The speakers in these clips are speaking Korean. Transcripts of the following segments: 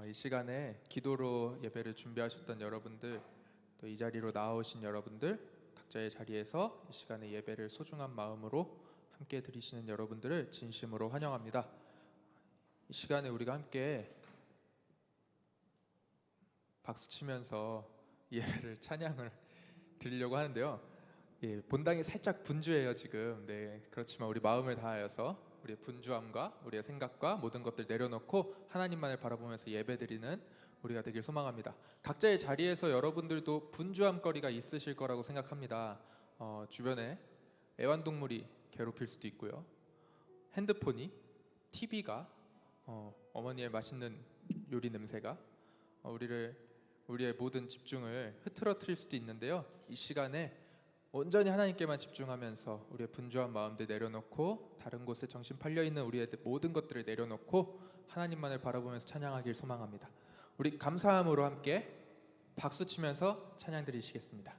이 시간에 기도로 예배를 준비하셨던 여러분들, 또 이 자리로 나오신 여러분들, 각자의 자리에서 이 시간에 예배를 소중한 마음으로 함께 드리시는 여러분들을 진심으로 환영합니다. 이 시간에 우리가 함께 박수치면서 예배를 찬양을 드리려고 하는데요. 본당이 살짝 분주해요 지금. 그렇지만 우리 마음을 다하여서 우리의 분주함과 우리의 생각과 모든 것들 내려놓고 하나님만을 바라보면서 예배드리는 우리가 되길 소망합니다. 각자의 자리에서 여러분들도 분주함 거리가 있으실 거라고 생각합니다. 주변에 애완동물이 괴롭힐 수도 있고요, 핸드폰이, TV가, 어머니의 맛있는 요리 냄새가 우리의 모든 집중을 흐트러뜨릴 수도 있는데요. 이 시간에 온전히 하나님께만 집중하면서 우리의 분주한 마음들 내려놓고 다른 곳에 정신 팔려있는 우리의 모든 것들을 내려놓고 하나님만을 바라보면서 찬양하길 소망합니다. 우리 감사함으로 함께 박수치면서 찬양 드리시겠습니다.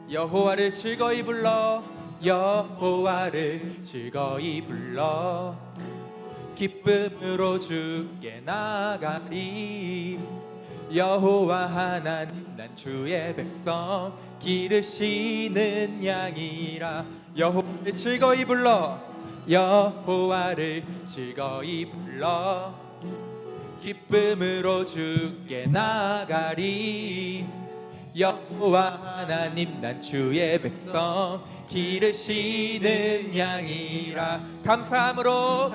여호와를 즐거이 불러, 여호와를 즐거이 불러, 기쁨으로 주께 나가리. 여호와 하나님, 난 주의 백성, 기르시는 양이라. 여호와를 즐거이 불러, 여호와를 즐거이 불러, 기쁨으로 주께 나가리. 여호와 하나님, 난 주의 백성, 기르시는 양이라. 감사함으로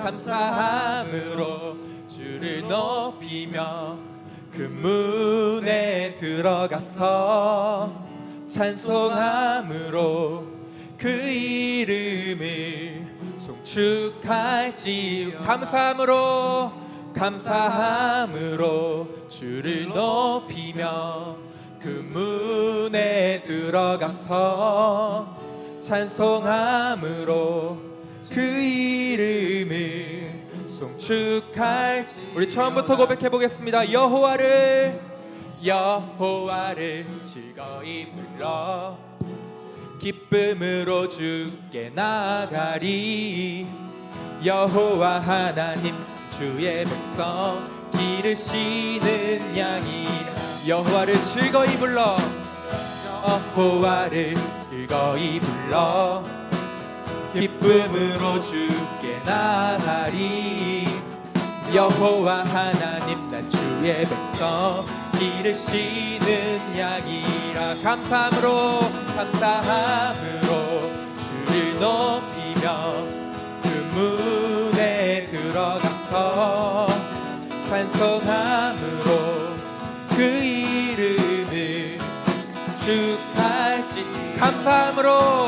주를 높이며 그 문에 들어가서 찬송함으로 그 이름을 송축할지. 감사함으로 주를 높이며 그 문에 들어가서 찬송함으로 그 이름을 송축할지. 우리 처음부터 고백해 보겠습니다. 여호와를 즐거이 불러, 기쁨으로 주께 나가리. 여호와 하나님, 주의 백성, 기르시는 양이라. 여호와를 즐거이 불러, 여호와를 즐거이 불러, 기쁨으로 주께 나가리. 여호와 하나님, 난 주의 백성, 기르시는 양이라. 감사함으로 주를 높이며 그 문에 들어가서 찬송함으로 그 이름을 축할지. 감사함으로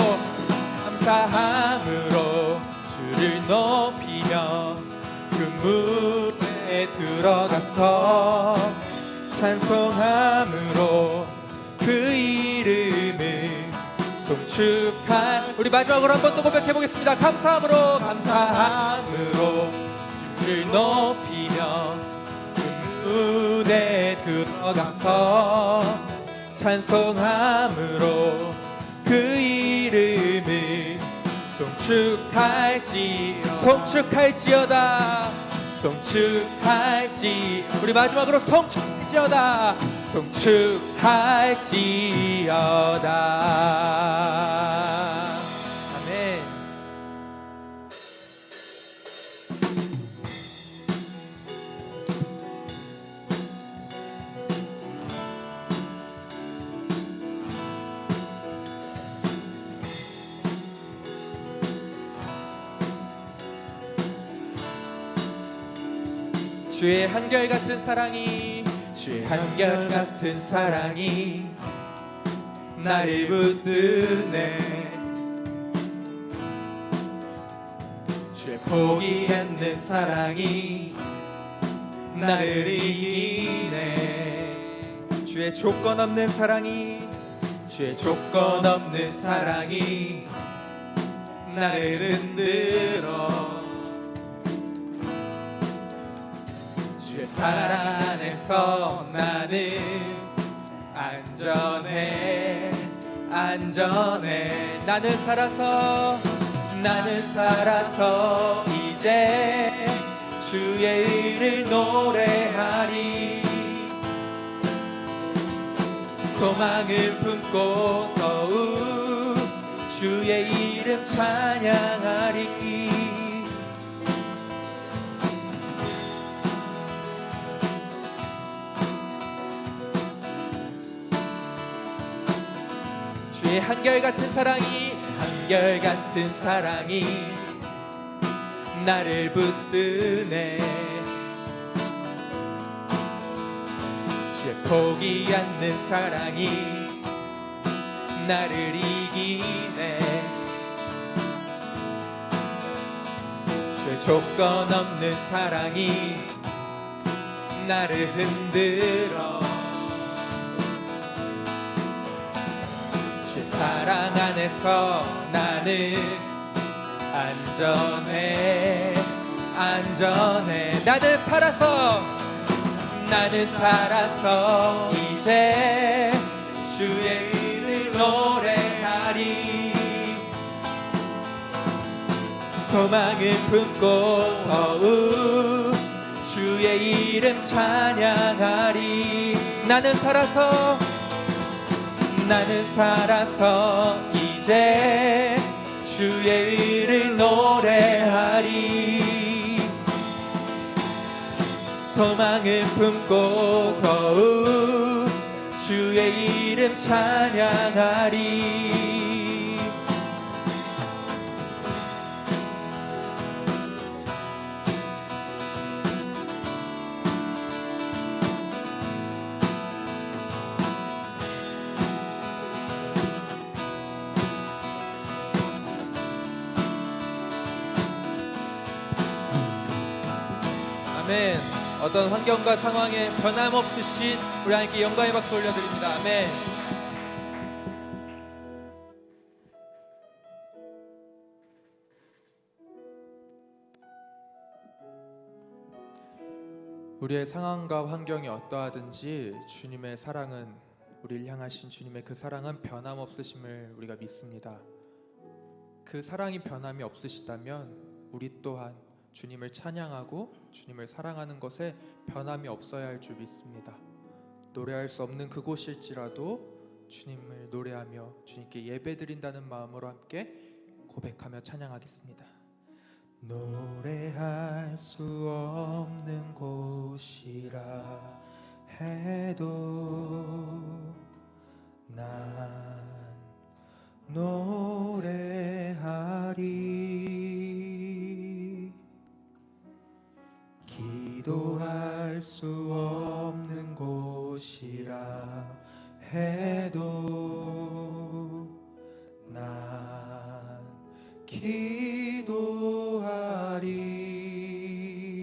주를 높이며 그 문에 들어가서 찬송함으로 그 이름을 송축할. 우리 마지막으로 한 번 더 고백해 보겠습니다. 감사함으로 주를 높이며 문에 들어가서 찬송함으로 그 이름을 송축할지어다. 우리 마지막으로 송축할지어다. 아멘. 주의 한결같은 사랑이 나를 붙드네. 주의 포기 않는 사랑이 나를 이기네. 주의 조건 없는 사랑이 나를 흔들어. 사랑 안에서 나는 안전해 안전해. 나는 살아서 이제 주의 일을 노래하리. 소망을 품고 더욱 주의 이름 찬양하리. 주의 한결같은 사랑이 나를 붙드네. 주의 포기 않는 사랑이 나를 이기네. 주의 조건 없는 사랑이 나를 흔들어. 주의 사랑 안에서 나는 안전해 안전해. 나는 살아서 이제 주의 이름을 노래하리. 소망을 품고 더욱 주의 이름 찬양하리. 나는 살아서 이제 주의 일을 노래하리. 소망을 품고 더욱 주의 이름 찬양하리. 아멘. 어떤 환경과 상황에 변함없으신 우리 하나님께 영광의 박수 올려드립니다. 아멘. 우리의 상황과 환경이 어떠하든지 주님의 사랑은, 우리를 향하신 주님의 그 사랑은 변함없으심을 우리가 믿습니다. 그 사랑이 변함이 없으시다면 우리 또한 주님을 찬양하고 주님을 사랑하는 것에 변함이 없어야 할 줄 믿습니다. 노래할 수 없는 그곳일지라도 주님을 노래하며 주님께 예배드린다는 마음으로 함께 고백하며 찬양하겠습니다. 노래할 수 없는 곳이라 해도 난 노래하리. 기도할 수 없는 곳이라 해도 난 기도하리.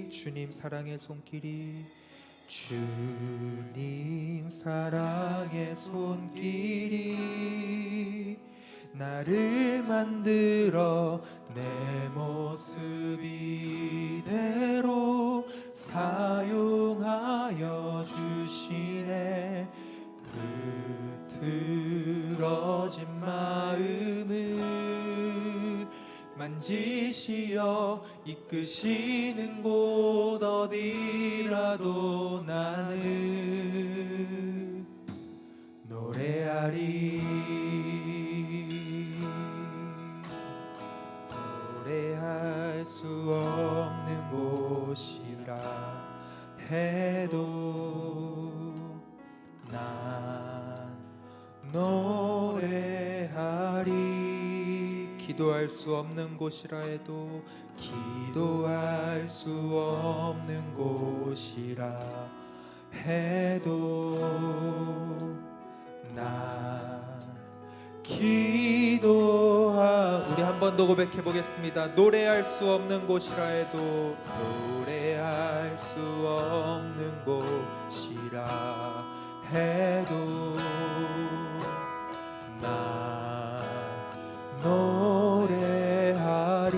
주님 사랑의 손길이, 주님 사랑의 손길이 나를 만들어 내 모습 이대로 사용하여 주시네. 흐트러진 마음을 만지시어 이끄시는 곳 어디라도 나는 노래하리. 노래할 수 없는 곳이라 해도 난 노래하리. 기도할 수 없는 곳이라 해도, 기도할 수 없는 곳이라 해도 난 우리 한 번 더 고백해 보겠습니다. 노래할 수 없는 곳이라 해도, 노래할 수 없는 곳이라 해도 나 노래하리.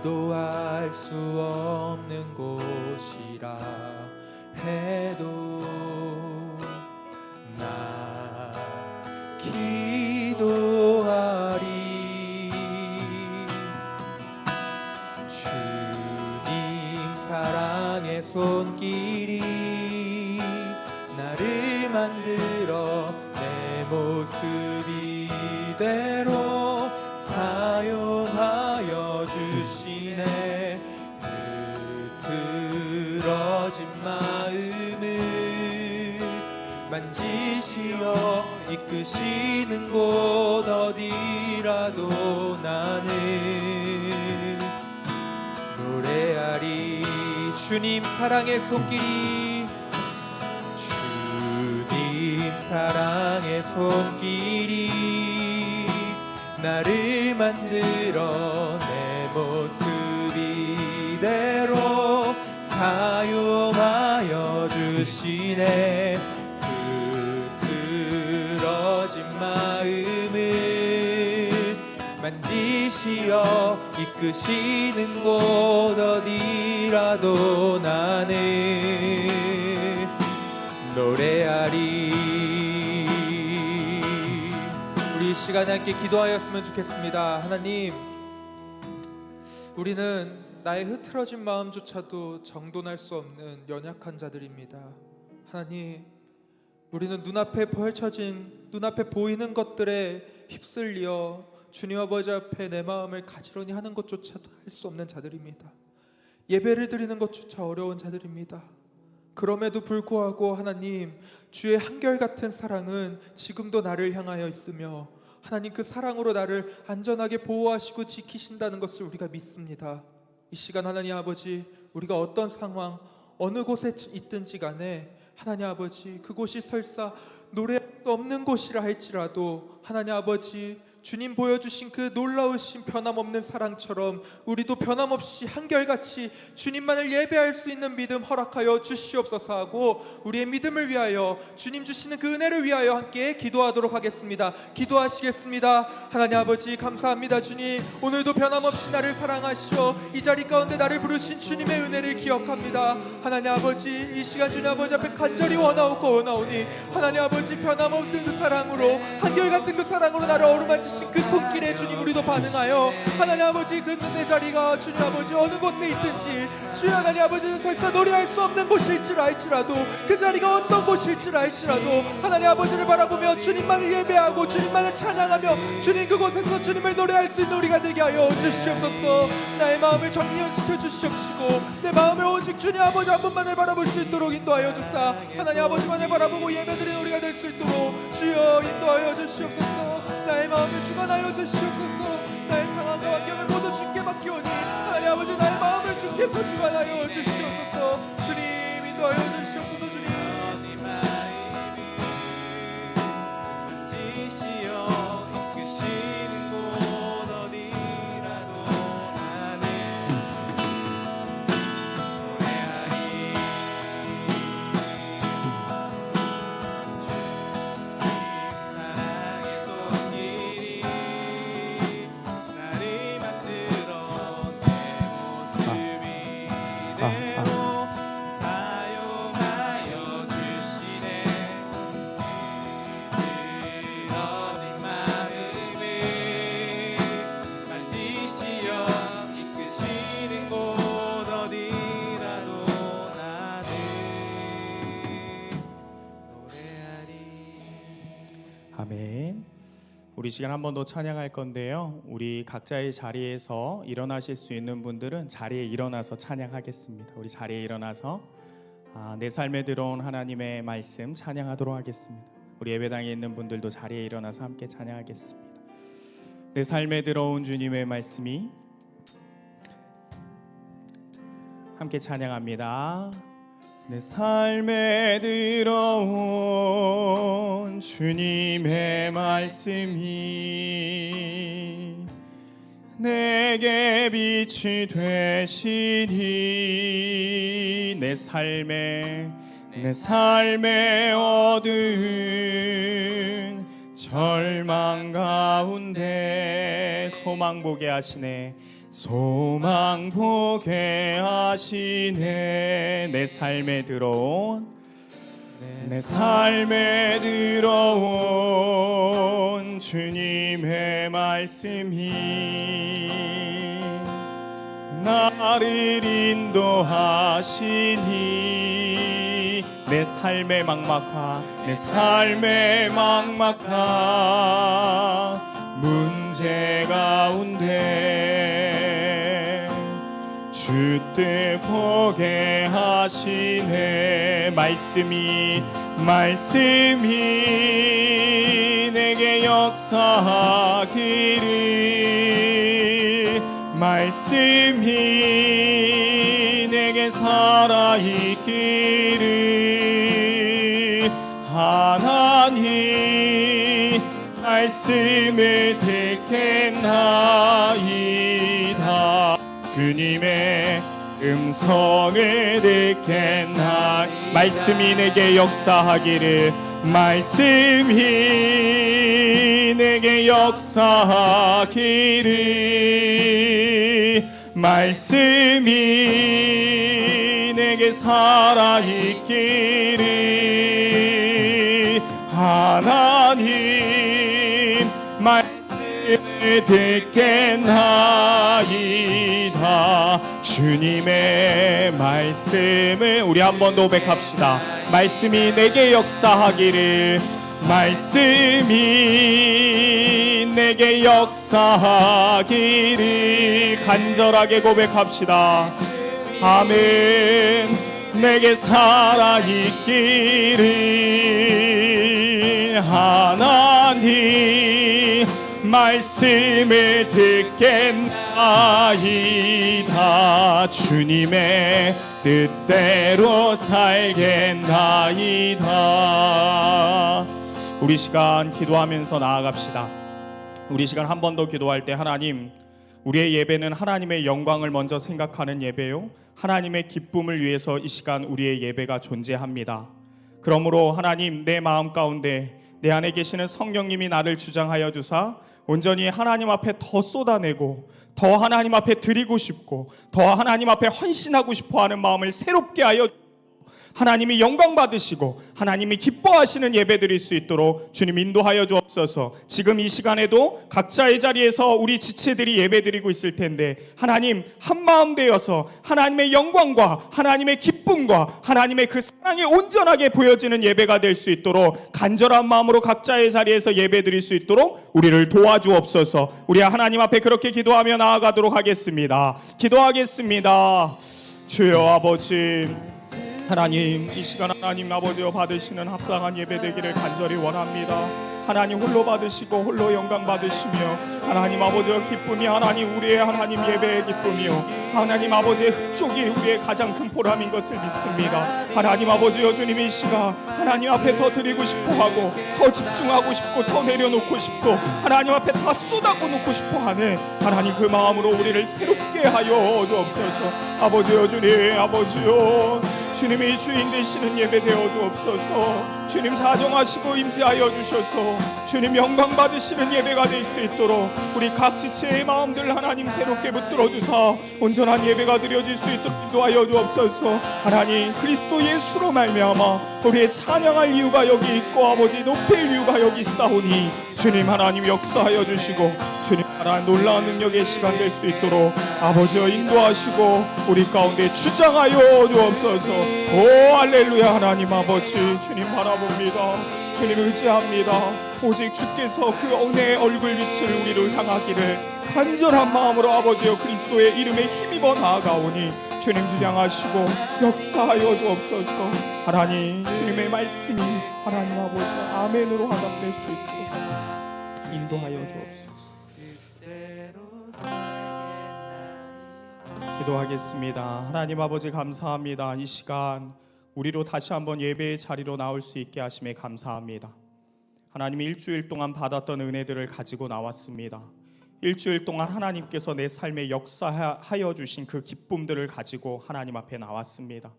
기도할 사랑의 손길이 나를 만들어 내 모습 이대로 사용하여 주시네. 흐트러진 마음을 만지시어 이끄시는 곳 어디라도 나는 노래하리. 주님 사랑의 손길이, 주님 사랑의 손길이 나를 만들어 내 모습 이대로 사용하여 주시네. 흐트러진 마음을 만지시어 이끄시는 곳 어디라도 나는 노래하리. 우리 이 시간에 함께 기도하였으면 좋겠습니다. 하나님, 우리는 나의 흐트러진 마음조차도 정돈할 수 없는 연약한 자들입니다. 하나님, 우리는 눈앞에 펼쳐진, 눈앞에 보이는 것들에 휩쓸려 주님 아버지 앞에 내 마음을 가지런히 하는 것조차도 할 수 없는 자들입니다. 예배를 드리는 것조차 어려운 자들입니다. 그럼에도 불구하고 하나님, 주의 한결같은 사랑은 지금도 나를 향하여 있으며 하나님 그 사랑으로 나를 안전하게 보호하시고 지키신다는 것을 우리가 믿습니다. 이 시간 하나님 아버지, 우리가 어떤 상황, 어느 곳에 있든지 간에 하나님 아버지, 그곳이 설사 노래 없는 곳이라 할지라도 하나님 아버지, 주님 보여주신 그 놀라우신 변함없는 사랑처럼 우리도 변함없이 한결같이 주님만을 예배할 수 있는 믿음 허락하여 주시옵소서 하고, 우리의 믿음을 위하여 주님 주시는 그 은혜를 위하여 함께 기도하도록 하겠습니다. 기도하시겠습니다. 하나님 아버지, 감사합니다. 주님, 오늘도 변함없이 나를 사랑하시어 이 자리 가운데 나를 부르신 주님의 은혜를 기억합니다. 하나님 아버지, 이 시간 주님 아버지 앞에 간절히 원하오니 하나님 아버지, 변함없는 그 사랑으로, 한결같은 그 사랑으로 나를 어루만지신 그 손길에 주님 우리도 반응하여 하나님 아버지, 그 내 자리가 주님 아버지 어느 곳에 있든지 주여 하나님 아버지, 설사 노래할 수 없는 곳일지라도 그 자리가 어떤 곳일지라도 하나님 아버지를 바라보며 주님만을 예배하고 주님만을 찬양하며 주님 그곳에서 주님을 노래할 수 있는 우리가 되게 하여 주시옵소서. 나의 마음을 정리시켜 주시옵시고 내 마음을 오직 주님 아버지 한 분만을 바라볼 수 있도록 인도하여 주사 하나님 아버지만을 바라보고 예배드리는 우리가 될 수 있도록 주여 인도하여 주시옵소서. 나의 마음을 주관하여 주시옵소서. 나의 상황과 환경을 모두 주께 맡기오니 하나님 아버지, 나의 마음을 주께서 주관하여 주시옵소서. 주님 인도하여 주시옵소서. 주님 아멘. 우리 시간 한 번 더 찬양할 건데요, 우리 각자의 자리에서 일어나실 수 있는 분들은 자리에 일어나서 찬양하겠습니다. 우리 자리에 일어나서 내 삶에 들어온 하나님의 말씀 찬양하도록 하겠습니다. 우리 예배당에 있는 분들도 자리에 일어나서 함께 찬양하겠습니다. 내 삶에 들어온 주님의 말씀이, 함께 찬양합니다. 내 삶에 들어온 주님의 말씀이 내게 빛이 되시니 내 삶의 어두운 절망 가운데 소망 보게 하시네. 소망 보게 하시네. 내 삶에 들어온 주님의 말씀이 나를 인도하시니 내 삶의 막막한 문제 가운데 주 뜻 보게 하시네. 말씀이 내게 역사하기를, 말씀이 내게 살아있기를. 하나님 말씀을 듣겠나이다. 주님의 음성을 듣겠나. 말씀이 내게 역사하기를, 말씀이 내게 역사하기를, 말씀이 내게 살아있기를. 하나님 말씀을 듣겠나이다. 주님의 말씀을 우리 한 번 더 고백합시다. 말씀이 내게 역사하기를, 말씀이 내게 역사하기를. 간절하게 고백합시다. 아멘. 내게 살아있기를. 하나님 말씀을 듣겠나이다. 주님의 뜻대로 살겠나이다. 우리 시간 기도하면서 나아갑시다. 우리 시간 한 번 더 기도할 때, 하나님, 우리의 예배는 하나님의 영광을 먼저 생각하는 예배요, 하나님의 기쁨을 위해서 이 시간 우리의 예배가 존재합니다. 그러므로 하나님, 내 마음 가운데 내 안에 계시는 성령님이 나를 주장하여 주사 온전히 하나님 앞에 더 쏟아내고, 더 하나님 앞에 드리고 싶고, 더 하나님 앞에 헌신하고 싶어하는 마음을 새롭게 하여 하나님이 영광 받으시고 하나님이 기뻐하시는 예배 드릴 수 있도록 주님 인도하여 주옵소서. 지금 이 시간에도 각자의 자리에서 우리 지체들이 예배 드리고 있을 텐데, 하나님 한마음 되어서 하나님의 영광과 하나님의 기쁨과 하나님의 그 사랑이 온전하게 보여지는 예배가 될 수 있도록 간절한 마음으로 각자의 자리에서 예배 드릴 수 있도록 우리를 도와주옵소서. 우리 하나님 앞에 그렇게 기도하며 나아가도록 하겠습니다. 기도하겠습니다. 주여 아버지, 하나님, 이 시간 하나님 아버지여 받으시는 합당한 예배 되기를 간절히 원합니다. 하나님 홀로 받으시고 홀로 영광 받으시며, 하나님 아버지여 기쁨이 하나님 우리의 하나님 예배의 기쁨이요, 하나님 아버지의 흡족이 우리의 가장 큰 보람인 것을 믿습니다. 하나님 아버지여, 주님 이 시간 하나님 앞에 더 드리고 싶어하고 더 집중하고 싶고 더 내려놓고 싶고 하나님 앞에 다 쏟아놓고 싶어하는 하나님 그 마음으로 우리를 새롭게 하여 주옵소서. 아버지여, 주님 아버지여, 주님이 주인 되시는 예배 되어 주옵소서. 주님 자정하시고 임재하여 주셔서 주님 영광 받으시는 예배가 될 수 있도록 우리 각 지체의 마음들 하나님 새롭게 붙들어 주사 온전한 예배가 드려질 수 있도록 인도하여 주옵소서. 하나님 그리스도 예수로 말미암아 우리의 찬양할 이유가 여기 있고 아버지 높일 이유가 여기 있사오니 주님 하나님 역사하여 주시고 주님 하나님 놀라운 능력의 시간 될 수 있도록 아버지여 인도하시고 우리 가운데 주장하여 주옵소서. 오 할렐루야. 하나님 아버지 주님 바라봅니다. 주님 의지합니다. 오직 주께서 그 은혜의 얼굴 빛을 우리를 향하기를 간절한 마음으로 아버지여 그리스도의 이름에 힘입어 나아가오니 주님 주장하시고 역사하여 주옵소서. 하나님 주님의 말씀이 하나님 아버지 아멘으로 화답될 수 있도록 인도하여 주옵소서. 기도하겠습니다. 하나님 아버지 감사합니다. 이 시간 우리로 다시 한번 예배의 자리로 나올 수 있게 하심에 감사합니다. 하나님 일주일 동안 받았던 은혜들을 가지고 나왔습니다. 일주일 동안 하나님께서 내 삶에 역사하여 주신 그 기쁨들을 가지고 하나님 앞에 나왔습니다.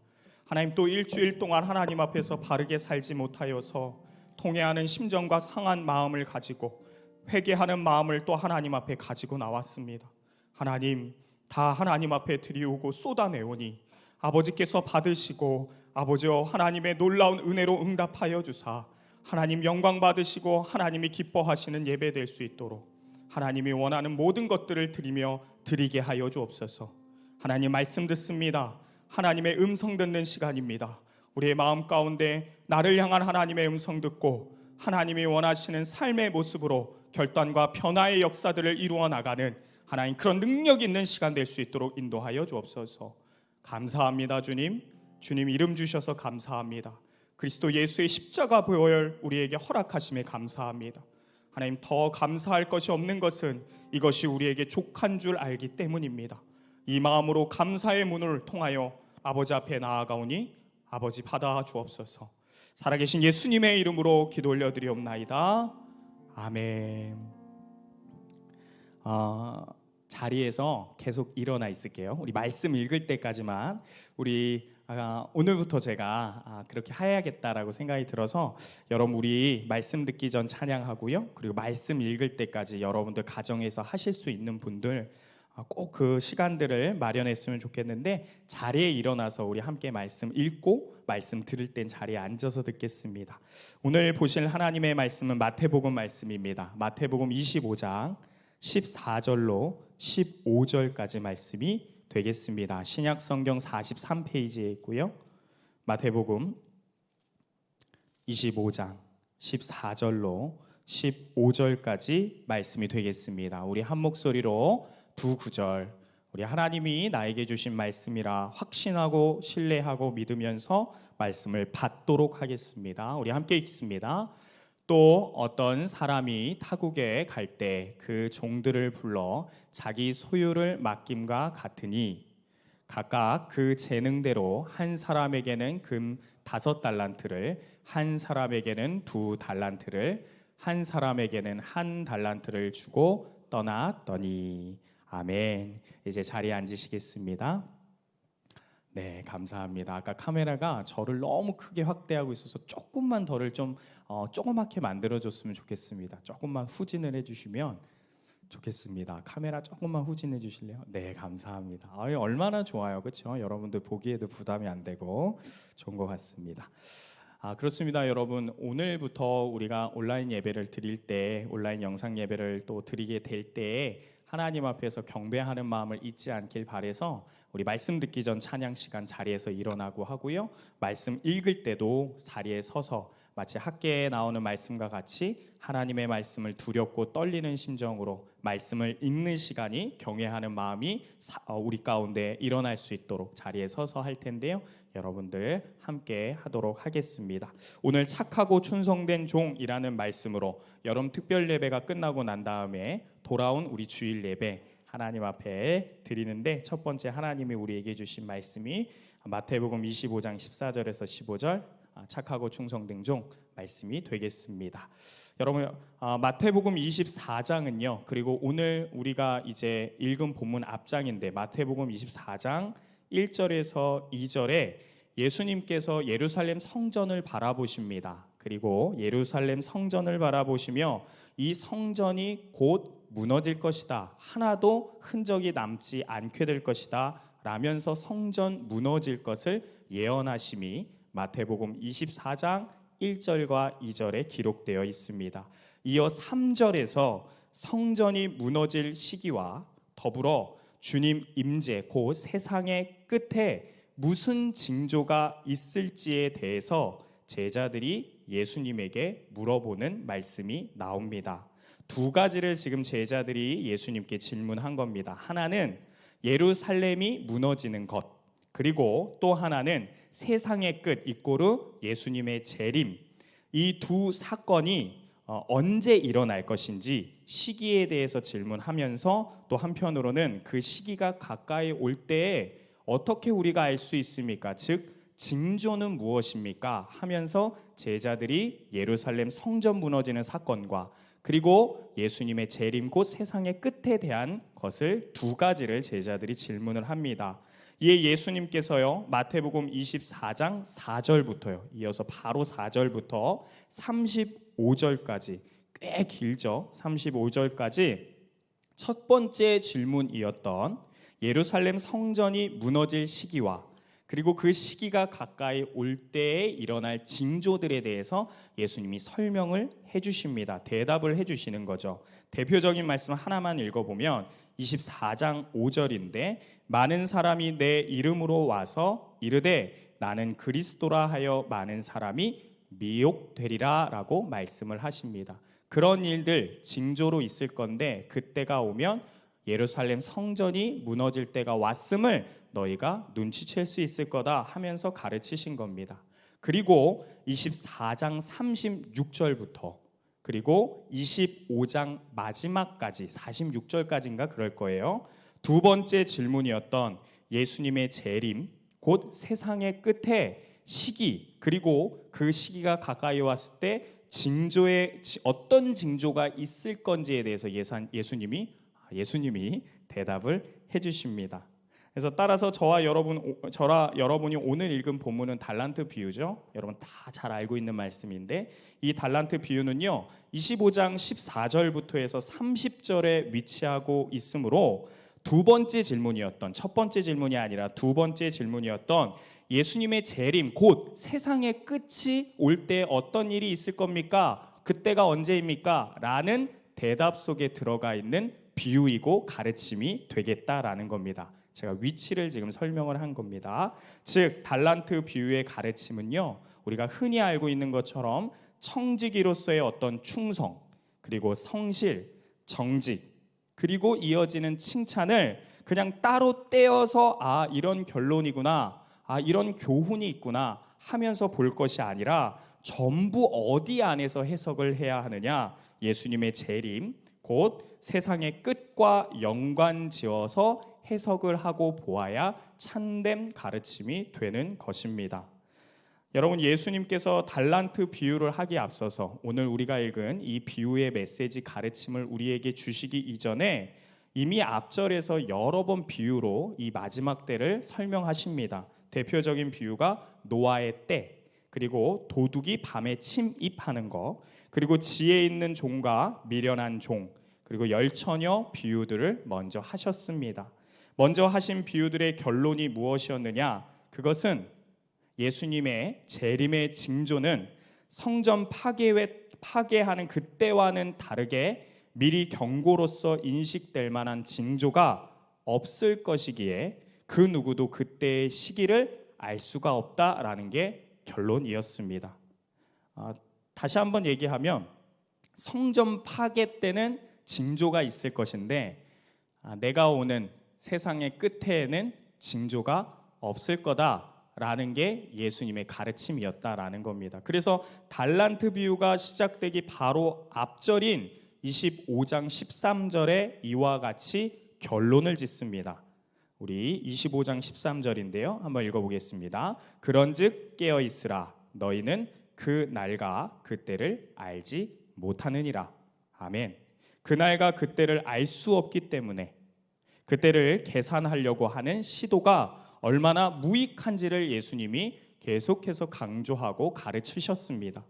하나님 또 일주일 동안 하나님 앞에서 바르게 살지 못하여서 통회하는 심정과 상한 마음을 가지고 회개하는 마음을 또 하나님 앞에 가지고 나왔습니다. 하나님 다 하나님 앞에 드리우고 쏟아내오니 아버지께서 받으시고 아버지여 하나님의 놀라운 은혜로 응답하여 주사 하나님 영광 받으시고 하나님이 기뻐하시는 예배 될 수 있도록 하나님이 원하는 모든 것들을 드리며 드리게 하여 주옵소서. 하나님 말씀 듣습니다. 하나님의 음성 듣는 시간입니다. 우리의 마음 가운데 나를 향한 하나님의 음성 듣고 하나님이 원하시는 삶의 모습으로 결단과 변화의 역사들을 이루어 나가는 하나님 그런 능력 있는 시간 될 수 있도록 인도하여 주옵소서. 감사합니다. 주님 이름 주셔서 감사합니다. 그리스도 예수의 십자가 보혈 우리에게 허락하심에 감사합니다. 하나님 더 감사할 것이 없는 것은 이것이 우리에게 족한 줄 알기 때문입니다. 이 마음으로 감사의 문을 통하여 아버지 앞에 나아가오니 아버지 받아 주옵소서. 살아계신 예수님의 이름으로 기도 올려드리옵나이다. 아멘. 자리에서 계속 일어나 있을게요. 우리 말씀 읽을 때까지만 우리 오늘부터 제가 그렇게 해야겠다라고 생각이 들어서 여러분 우리 말씀 듣기 전 찬양하고요. 그리고 말씀 읽을 때까지 여러분들 가정에서 하실 수 있는 분들 꼭 그 시간들을 마련했으면 좋겠는데 자리에 일어나서 우리 함께 말씀 읽고 말씀 들을 땐 자리에 앉아서 듣겠습니다. 오늘 보실 하나님의 말씀은 마태복음 말씀입니다. 마태복음 25장 14절로 15절까지 말씀이 되겠습니다. 신약 성경 43페이지에 있고요. 마태복음 25장 14절로 15절까지 말씀이 되겠습니다. 우리 한 목소리로 두 구절 우리 하나님이 나에게 주신 말씀이라 확신하고 신뢰하고 믿으면서 말씀을 받도록 하겠습니다. 우리 함께 읽습니다. 또 어떤 사람이 타국에 갈 때 그 종들을 불러 자기 소유를 맡김과 같으니 각각 그 재능대로 한 사람에게는 금 5달란트를 한 사람에게는 2달란트를 한 사람에게는 1달란트를 주고 떠났더니 아멘. 이제 자리에 앉으시겠습니다. 네, 감사합니다. 아까 카메라가 저를 너무 크게 확대하고 있어서 조금만 더를 좀 조그맣게 만들어줬으면 좋겠습니다. 조금만 후진을 해주시면 좋겠습니다. 카메라 조금만 후진해 주실래요? 네, 감사합니다. 얼마나 좋아요, 그렇죠? 여러분들 보기에도 부담이 안 되고 좋은 것 같습니다. 그렇습니다, 여러분. 오늘부터 우리가 온라인 예배를 드릴 때, 온라인 영상 예배를 또 드리게 될 때에 하나님 앞에서 경배하는 마음을 잊지 않길 바라서 우리 말씀 듣기 전 찬양 시간 자리에서 일어나고 하고요. 말씀 읽을 때도 자리에 서서 마치 학계에 나오는 말씀과 같이 하나님의 말씀을 두렵고 떨리는 심정으로 말씀을 읽는 시간이 경외하는 마음이 우리 가운데 일어날 수 있도록 자리에 서서 할 텐데요. 여러분들 함께 하도록 하겠습니다. 오늘 착하고 충성된 종이라는 말씀으로 여름 특별 예배가 끝나고 난 다음에 돌아온 우리 주일 예배 하나님 앞에 드리는데 첫 번째 하나님이 우리에게 주신 말씀이 마태복음 25장 14절에서 15절 착하고 충성된 종 말씀이 되겠습니다. 여러분 마태복음 24장은요. 그리고 오늘 우리가 이제 읽은 본문 앞장인데 마태복음 24장 1절에서 2절에 예수님께서 예루살렘 성전을 바라보십니다. 그리고 예루살렘 성전을 바라보시며 이 성전이 곧 무너질 것이다. 하나도 흔적이 남지 않게 될 것이다. 라면서 성전 무너질 것을 예언하심이 마태복음 24장 1절과 2절에 기록되어 있습니다. 이어 3절에서 성전이 무너질 시기와 더불어 주님 임재 곧 세상의 끝에 무슨 징조가 있을지에 대해서 제자들이 예수님에게 물어보는 말씀이 나옵니다. 두 가지를 지금 제자들이 예수님께 질문한 겁니다. 하나는 예루살렘이 무너지는 것, 그리고 또 하나는 세상의 끝 이꼬르 예수님의 재림, 이 두 사건이 언제 일어날 것인지 시기에 대해서 질문하면서 또 한편으로는 그 시기가 가까이 올 때에 어떻게 우리가 알 수 있습니까? 즉 징조는 무엇입니까? 하면서 제자들이 예루살렘 성전 무너지는 사건과 그리고 예수님의 재림 곧 세상의 끝에 대한 것을 두 가지를 제자들이 질문을 합니다. 이에 예수님께서요 마태복음 24장 4절부터요 이어서 바로 4절부터 35절까지 꽤 길죠. 35절까지 첫 번째 질문이었던 예루살렘 성전이 무너질 시기와 그리고 그 시기가 가까이 올 때에 일어날 징조들에 대해서 예수님이 설명을 해주십니다. 대답을 해주시는 거죠. 대표적인 말씀 하나만 읽어보면 24장 5절인데 많은 사람이 내 이름으로 와서 이르되 나는 그리스도라 하여 많은 사람이 미혹되리라 라고 말씀을 하십니다. 그런 일들 징조로 있을 건데 그때가 오면 예루살렘 성전이 무너질 때가 왔음을 너희가 눈치챌 수 있을 거다 하면서 가르치신 겁니다. 그리고 24장 36절부터 그리고 25장 마지막까지 46절까지인가 그럴 거예요. 두 번째 질문이었던 예수님의 재림, 곧 세상의 끝에 시기, 그리고 그 시기가 가까이 왔을 때 징조에 어떤 징조가 있을 건지에 대해서 예수님이 대답을 해주십니다. 그래서 따라서 저와 여러분이 오늘 읽은 본문은 달란트 비유죠. 여러분 다 잘 알고 있는 말씀인데 이 달란트 비유는요 25장 14절부터 해서 30절에 위치하고 있으므로 두 번째 질문이었던 첫 번째 질문이 아니라 두 번째 질문이었던 예수님의 재림 곧 세상의 끝이 올 때 어떤 일이 있을 겁니까? 그때가 언제입니까? 라는 대답 속에 들어가 있는 비유이고 가르침이 되겠다라는 겁니다. 제가 위치를 지금 설명을 한 겁니다. 즉 달란트 비유의 가르침은요 우리가 흔히 알고 있는 것처럼 청지기로서의 어떤 충성 그리고 성실, 정직 그리고 이어지는 칭찬을 그냥 따로 떼어서 이런 결론이구나 이런 교훈이 있구나 하면서 볼 것이 아니라 전부 어디 안에서 해석을 해야 하느냐 예수님의 재림 곧 세상의 끝과 연관지어서 해석을 하고 보아야 참된 가르침이 되는 것입니다. 여러분 예수님께서 달란트 비유를 하기에 앞서서 오늘 우리가 읽은 이 비유의 메시지 가르침을 우리에게 주시기 이전에 이미 앞절에서 여러 번 비유로 이 마지막 때를 설명하십니다. 대표적인 비유가 노아의 때 그리고 도둑이 밤에 침입하는 것 그리고 지혜 있는 종과 미련한 종 그리고 열처녀 비유들을 먼저 하셨습니다. 먼저 하신 비유들의 결론이 무엇이었느냐? 그것은 예수님의 재림의 징조는 성전 파괴하는 그때와는 다르게 미리 경고로서 인식될 만한 징조가 없을 것이기에 그 누구도 그때의 시기를 알 수가 없다라는 게 결론이었습니다. 다시 한번 얘기하면 성전 파괴 때는 징조가 있을 것인데 내가 오는 세상의 끝에는 징조가 없을 거다라는 게 예수님의 가르침이었다라는 겁니다. 그래서 달란트 비유가 시작되기 바로 앞절인 25장 13절에 이와 같이 결론을 짓습니다. 우리 25장 13절인데요. 한번 읽어보겠습니다. 그런즉 깨어 있으라 너희는 그 날과 그때를 알지 못하느니라. 아멘. 그날과 그때를 알 수 없기 때문에 그때를 계산하려고 하는 시도가 얼마나 무익한지를 예수님이 계속해서 강조하고 가르치셨습니다.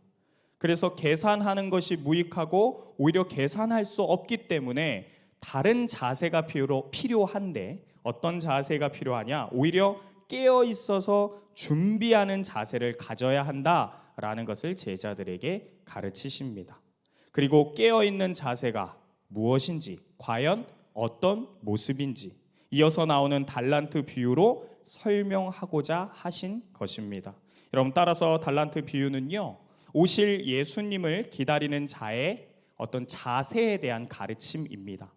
그래서 계산하는 것이 무익하고 오히려 계산할 수 없기 때문에 다른 자세가 필요한데 어떤 자세가 필요하냐? 오히려 깨어 있어서 준비하는 자세를 가져야 한다라는 것을 제자들에게 가르치십니다. 그리고 깨어 있는 자세가 무엇인지, 과연 어떤 모습인지 이어서 나오는 달란트 비유로 설명하고자 하신 것입니다. 여러분 따라서 달란트 비유는요, 오실 예수님을 기다리는 자의 어떤 자세에 대한 가르침입니다.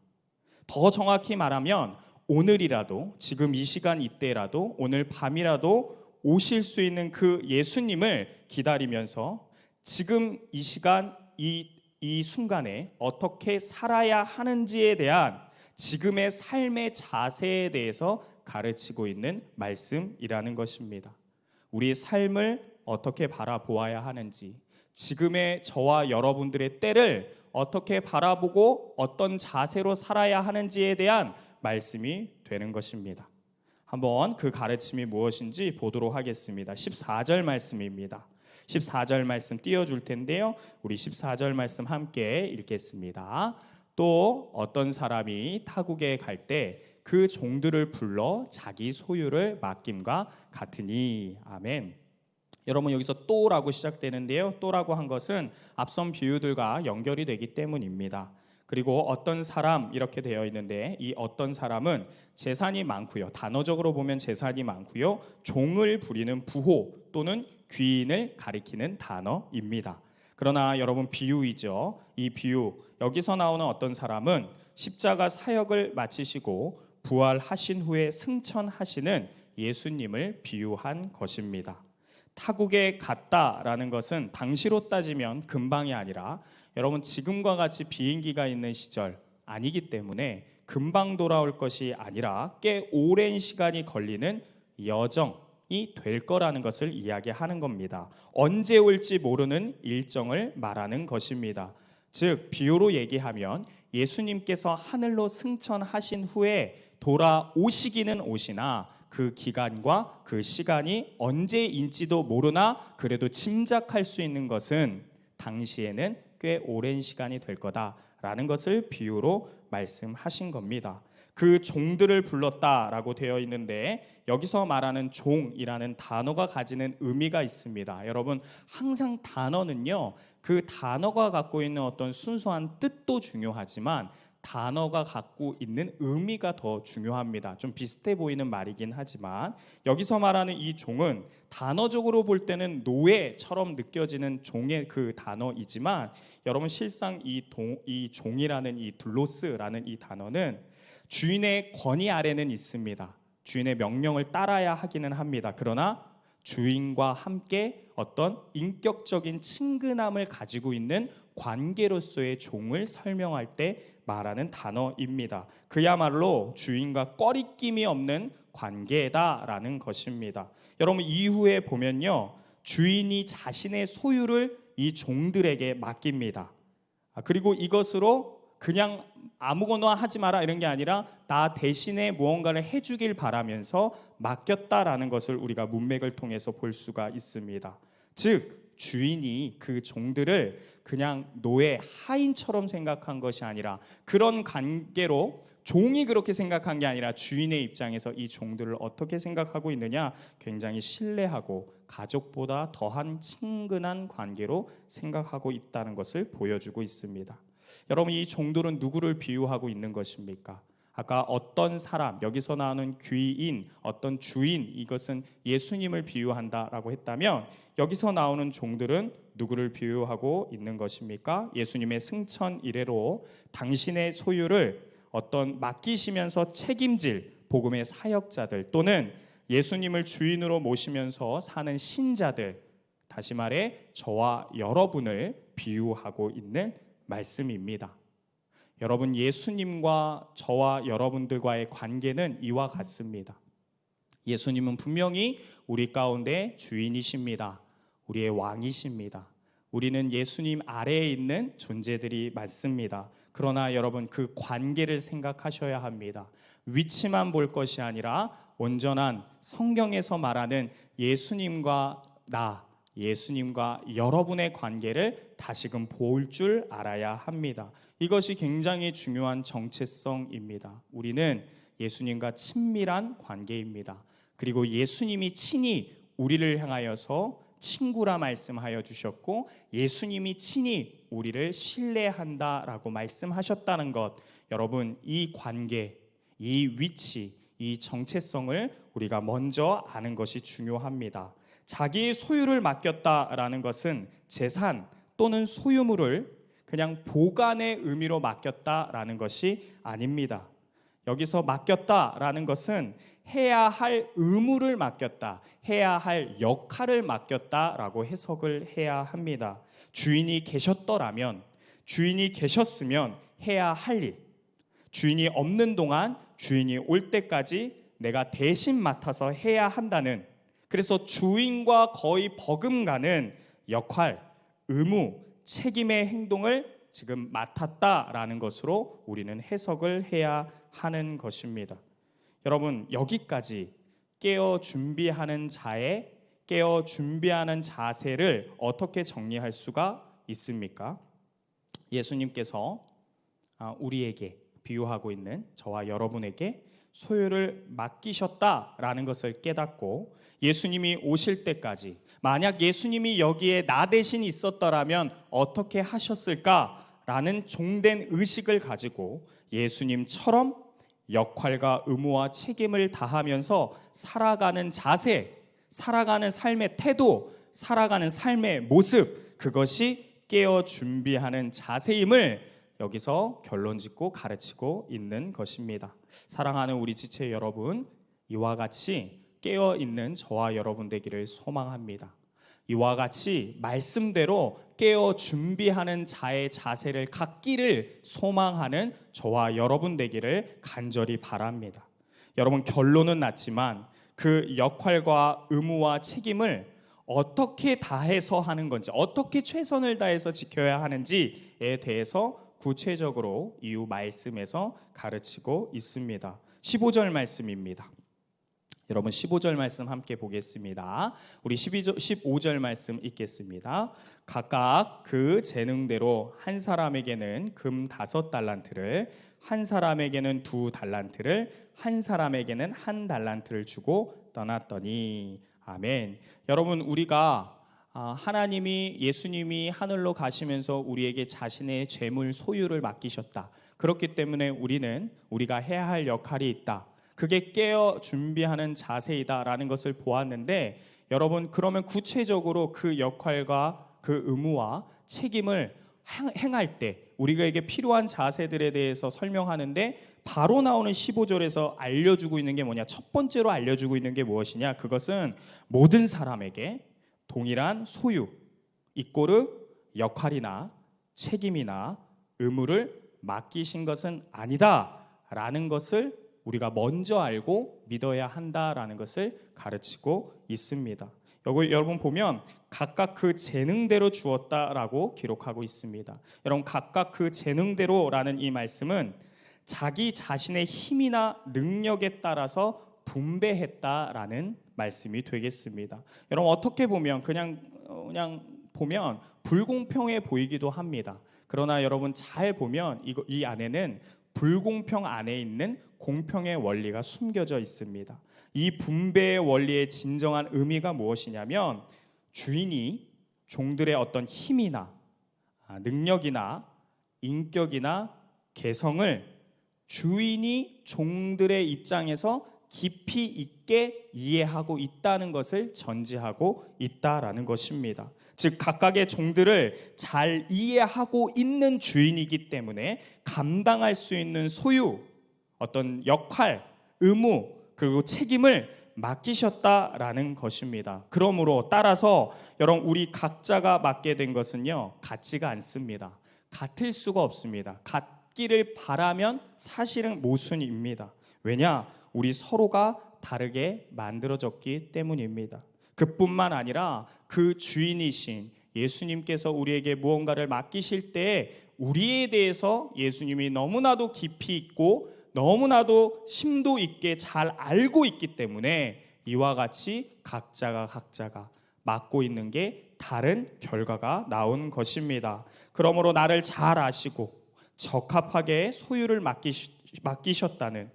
더 정확히 말하면 오늘이라도 지금 이 시간 이때라도 오늘 밤이라도 오실 수 있는 그 예수님을 기다리면서 지금 이 시간 이 순간에 어떻게 살아야 하는지에 대한 지금의 삶의 자세에 대해서 가르치고 있는 말씀이라는 것입니다. 우리의 삶을 어떻게 바라보아야 하는지, 지금의 저와 여러분들의 때를 어떻게 바라보고 어떤 자세로 살아야 하는지에 대한 말씀이 되는 것입니다. 한번 그 가르침이 무엇인지 보도록 하겠습니다. 14절 말씀입니다. 14절 말씀 띄워줄 텐데요. 우리 14절 말씀 함께 읽겠습니다. 또 어떤 사람이 타국에 갈 때 그 종들을 불러 자기 소유를 맡김과 같으니. 아멘. 여러분 여기서 또라고 시작되는데요. 또라고 한 것은 앞선 비유들과 연결이 되기 때문입니다. 그리고 어떤 사람 이렇게 되어 있는데 이 어떤 사람은 재산이 많고요. 단어적으로 보면 재산이 많고요. 종을 부리는 부호 또는 귀인을 가리키는 단어입니다. 그러나 여러분 비유이죠. 이 비유 여기서 나오는 어떤 사람은 십자가 사역을 마치시고 부활하신 후에 승천하시는 예수님을 비유한 것입니다. 타국에 갔다라는 것은 당시로 따지면 금방이 아니라 여러분 지금과 같이 비행기가 있는 시절 아니기 때문에 금방 돌아올 것이 아니라 꽤 오랜 시간이 걸리는 여정이 될 거라는 것을 이야기하는 겁니다. 언제 올지 모르는 일정을 말하는 것입니다. 즉 비유로 얘기하면 예수님께서 하늘로 승천하신 후에 돌아오시기는 오시나 그 기간과 그 시간이 언제인지도 모르나 그래도 짐작할 수 있는 것은 당시에는 꽤 오랜 시간이 될 거다라는 것을 비유로 말씀하신 겁니다. 그 종들을 불렀다라고 되어 있는데 여기서 말하는 종이라는 단어가 가지는 의미가 있습니다. 여러분 항상 단어는요 그 단어가 갖고 있는 어떤 순수한 뜻도 중요하지만 단어가 갖고 있는 의미가 더 중요합니다. 좀 비슷해 보이는 말이긴 하지만 여기서 말하는 이 종은 단어적으로 볼 때는 노예처럼 느껴지는 종의 그 단어이지만 여러분 실상 이 종이라는 이 둘로스라는 이 단어는 주인의 권위 아래는 있습니다. 주인의 명령을 따라야 하기는 합니다. 그러나 주인과 함께 어떤 인격적인 친근함을 가지고 있는 관계로서의 종을 설명할 때 말하는 단어입니다. 그야말로 주인과 꺼리낌이 없는 관계다라는 것입니다. 여러분 이후에 보면요 주인이 자신의 소유를 이 종들에게 맡깁니다. 그리고 이것으로 그냥 아무거나 하지 마라 이런 게 아니라 나 대신에 무언가를 해주길 바라면서 맡겼다라는 것을 우리가 문맥을 통해서 볼 수가 있습니다. 즉 주인이 그 종들을 그냥 노예 하인처럼 생각한 것이 아니라 그런 관계로 종이 그렇게 생각한 게 아니라 주인의 입장에서 이 종들을 어떻게 생각하고 있느냐 굉장히 신뢰하고 가족보다 더한 친근한 관계로 생각하고 있다는 것을 보여주고 있습니다. 여러분 이 종들은 누구를 비유하고 있는 것입니까? 아까 어떤 사람 여기서 나오는 귀인 어떤 주인 이것은 예수님을 비유한다라고 했다면 여기서 나오는 종들은 누구를 비유하고 있는 것입니까? 예수님의 승천 이래로 당신의 소유를 어떤 맡기시면서 책임질 복음의 사역자들 또는 예수님을 주인으로 모시면서 사는 신자들 다시 말해 저와 여러분을 비유하고 있는 말씀입니다. 여러분 예수님과 저와 여러분들과의 관계는 이와 같습니다. 예수님은 분명히 우리 가운데 주인이십니다. 우리의 왕이십니다. 우리는 예수님 아래에 있는 존재들이 맞습니다. 그러나 여러분 그 관계를 생각하셔야 합니다. 위치만 볼 것이 아니라 온전한 성경에서 말하는 예수님과 나 예수님과 여러분의 관계를 다시금 볼 줄 알아야 합니다. 이것이 굉장히 중요한 정체성입니다. 우리는 예수님과 친밀한 관계입니다. 그리고 예수님이 친히 우리를 향하여서 친구라 말씀하여 주셨고 예수님이 친히 우리를 신뢰한다라고 말씀하셨다는 것 여러분 이 관계, 이 위치, 이 정체성을 우리가 먼저 아는 것이 중요합니다. 자기의 소유를 맡겼다라는 것은 재산 또는 소유물을 그냥 보관의 의미로 맡겼다라는 것이 아닙니다. 여기서 맡겼다라는 것은 해야 할 의무를 맡겼다, 해야 할 역할을 맡겼다라고 해석을 해야 합니다. 주인이 계셨더라면, 주인이 계셨으면 해야 할 일, 주인이 없는 동안 주인이 올 때까지 내가 대신 맡아서 해야 한다는 그래서 주인과 거의 버금가는 역할, 의무, 책임의 행동을 지금 맡았다라는 것으로 우리는 해석을 해야 하는 것입니다. 여러분 여기까지 깨어 준비하는 자세를 어떻게 정리할 수가 있습니까? 예수님께서 우리에게 비유하고 있는 저와 여러분에게 소유를 맡기셨다라는 것을 깨닫고 예수님이 오실 때까지 만약 예수님이 여기에 나 대신 있었더라면 어떻게 하셨을까? 라는 종된 의식을 가지고 예수님처럼 역할과 의무와 책임을 다하면서 살아가는 자세, 살아가는 삶의 태도, 살아가는 삶의 모습, 그것이 깨어 준비하는 자세임을 여기서 결론 짓고 가르치고 있는 것입니다. 사랑하는 우리 지체 여러분, 이와 같이 깨어 있는 저와 여러분 되기를 소망합니다. 이와 같이 말씀대로 깨어 준비하는 자의 자세를 갖기를 소망하는 저와 여러분 되기를 간절히 바랍니다. 여러분, 결론은 났지만 그 역할과 의무와 책임을 어떻게 다해서 하는 건지, 어떻게 최선을 다해서 지켜야 하는지에 대해서 구체적으로 이후 말씀에서 가르치고 있습니다. 15절 말씀입니다. 여러분, 15절 말씀 함께 보겠습니다. 우리 15절 말씀 읽겠습니다. 각각 그 재능대로 한 사람에게는 금 5달란트를, 한 사람에게는 2달란트를, 한 사람에게는 1달란트를 주고 떠났더니. 아멘. 여러분, 우리가 하나님이, 예수님이 하늘로 가시면서 우리에게 자신의 재물 소유를 맡기셨다. 그렇기 때문에 우리가 해야 할 역할이 있다. 그게 깨어 준비하는 자세이다라는 것을 보았는데, 여러분, 그러면 구체적으로 그 역할과 그 의무와 책임을 행할 때 우리에게 필요한 자세들에 대해서 설명하는데, 바로 나오는 15절에서 알려주고 있는 게 뭐냐? 첫 번째로 알려주고 있는 게 무엇이냐? 그것은 모든 사람에게 동일한 소유, 이꼬르 역할이나 책임이나 의무를 맡기신 것은 아니다라는 것을 우리가 먼저 알고 믿어야 한다라는 것을 가르치고 있습니다. 여러분 보면 각각 그 재능대로 주었다라고 기록하고 있습니다. 여러분, 각각 그 재능대로라는 이 말씀은 자기 자신의 힘이나 능력에 따라서 분배했다라는 말씀이 되겠습니다. 여러분, 어떻게 보면 그냥 보면 불공평해 보이기도 합니다. 그러나 여러분 잘 보면 이 안에는 불공평 안에 있는 공평의 원리가 숨겨져 있습니다. 이 분배의 원리의 진정한 의미가 무엇이냐면, 주인이 종들의 어떤 힘이나 능력이나 인격이나 개성을 주인이 종들의 입장에서 깊이 있게 이해하고 있다는 것을 전제하고 있다라는 것입니다. 즉, 각각의 종들을 잘 이해하고 있는 주인이기 때문에 감당할 수 있는 소유, 어떤 역할, 의무, 그리고 책임을 맡기셨다라는 것입니다. 그러므로 따라서 여러분, 우리 각자가 맡게 된 것은요, 같지가 않습니다. 같을 수가 없습니다. 같기를 바라면 사실은 모순입니다. 왜냐? 우리 서로가 다르게 만들어졌기 때문입니다. 그뿐만 아니라 그 주인이신 예수님께서 우리에게 무언가를 맡기실 때 우리에 대해서 예수님이 너무나도 깊이 있고 너무나도 심도 있게 잘 알고 있기 때문에 이와 같이 각자가 맡고 있는 게 다른 결과가 나온 것입니다. 그러므로 나를 잘 아시고 적합하게 소유를 맡기셨다는,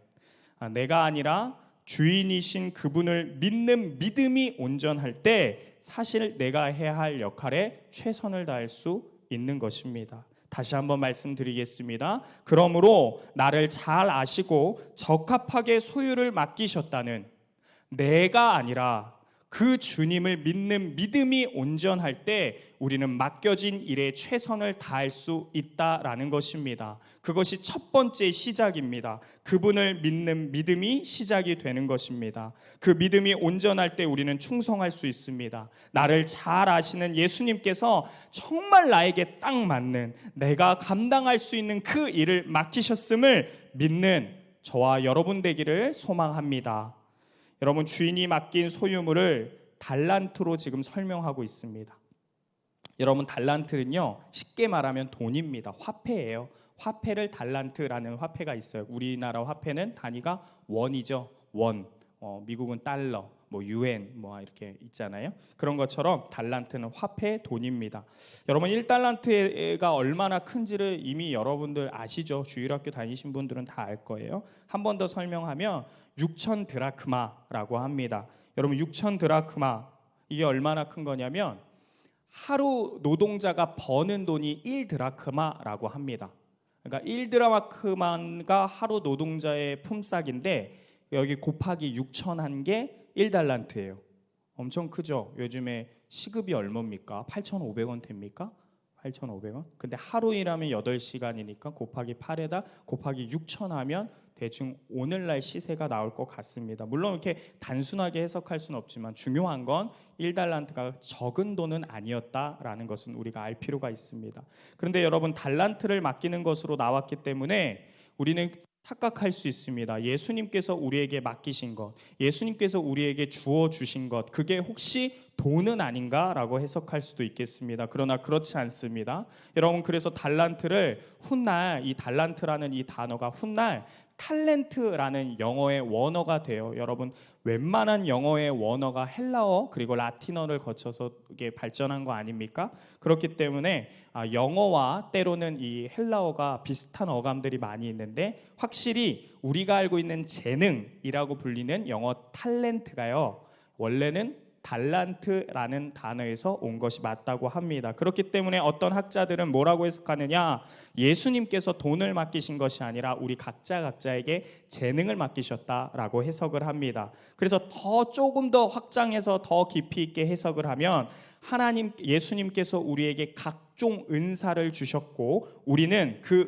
내가 아니라 주인이신 그분을 믿는 믿음이 온전할 때 사실 내가 해야 할 역할에 최선을 다할 수 있는 것입니다. 다시 한번 말씀드리겠습니다. 그러므로 나를 잘 아시고 적합하게 소유를 맡기셨다는, 내가 아니라 그 주님을 믿는 믿음이 온전할 때 우리는 맡겨진 일에 최선을 다할 수 있다라는 것입니다. 그것이 첫 번째 시작입니다. 그분을 믿는 믿음이 시작이 되는 것입니다. 그 믿음이 온전할 때 우리는 충성할 수 있습니다. 나를 잘 아시는 예수님께서 정말 나에게 딱 맞는, 내가 감당할 수 있는 그 일을 맡기셨음을 믿는 저와 여러분 되기를 소망합니다. 여러분, 주인이 맡긴 소유물을 달란트로 지금 설명하고 있습니다. 여러분, 달란트는요, 쉽게 말하면 돈입니다. 화폐예요. 화폐를 달란트라는 화폐가 있어요. 우리나라 화폐는 단위가 원이죠. 원. 미국은 달러, 유엔 이렇게 있잖아요. 그런 것처럼 달란트는 화폐, 돈입니다. 여러분, 1달란트가 얼마나 큰지를 이미 여러분들 아시죠? 주일학교 다니신 분들은 다 알 거예요. 한 번 더 설명하면 6천 드라크마라고 합니다. 여러분, 6천 드라크마, 이게 얼마나 큰 거냐면 하루 노동자가 버는 돈이 1드라크마라고 합니다. 그러니까 1드라크마가 하루 노동자의 품삯인데 여기 곱하기 6,001개 1달란트예요. 엄청 크죠? 요즘에 시급이 얼마입니까? 8,500원 됩니까? 8,500원? 근데 하루 일하면 8시간이니까 곱하기 8에다 곱하기 6,000 하면 대충 오늘날 시세가 나올 것 같습니다. 물론 이렇게 단순하게 해석할 수는 없지만 중요한 건 1달란트가 적은 돈은 아니었다라는 것은 우리가 알 필요가 있습니다. 그런데 여러분, 달란트를 맡기는 것으로 나왔기 때문에 우리는 착각할 수 있습니다. 예수님께서 우리에게 맡기신 것, 예수님께서 우리에게 주어 주신 것, 그게 혹시 돈은 아닌가라고 해석할 수도 있겠습니다. 그러나 그렇지 않습니다. 여러분, 그래서 달란트를 훗날, 이 달란트라는 이 단어가 훗날 탤런트라는 영어의 원어가 돼요. 여러분, 웬만한 영어의 원어가 헬라어 그리고 라틴어를 거쳐서 이게 발전한 거 아닙니까? 그렇기 때문에 영어와 때로는 이 헬라어가 비슷한 어감들이 많이 있는데, 확실히 우리가 알고 있는 재능이라고 불리는 영어 탤런트가요, 원래는 달란트라는 단어에서 온 것이 맞다고 합니다. 그렇기 때문에 어떤 학자들은 뭐라고 해석하느냐, 예수님께서 돈을 맡기신 것이 아니라 우리 각자에게 재능을 맡기셨다라고 해석을 합니다. 그래서 조금 더 확장해서 더 깊이 있게 해석을 하면, 예수님께서 우리에게 각종 은사를 주셨고, 우리는 그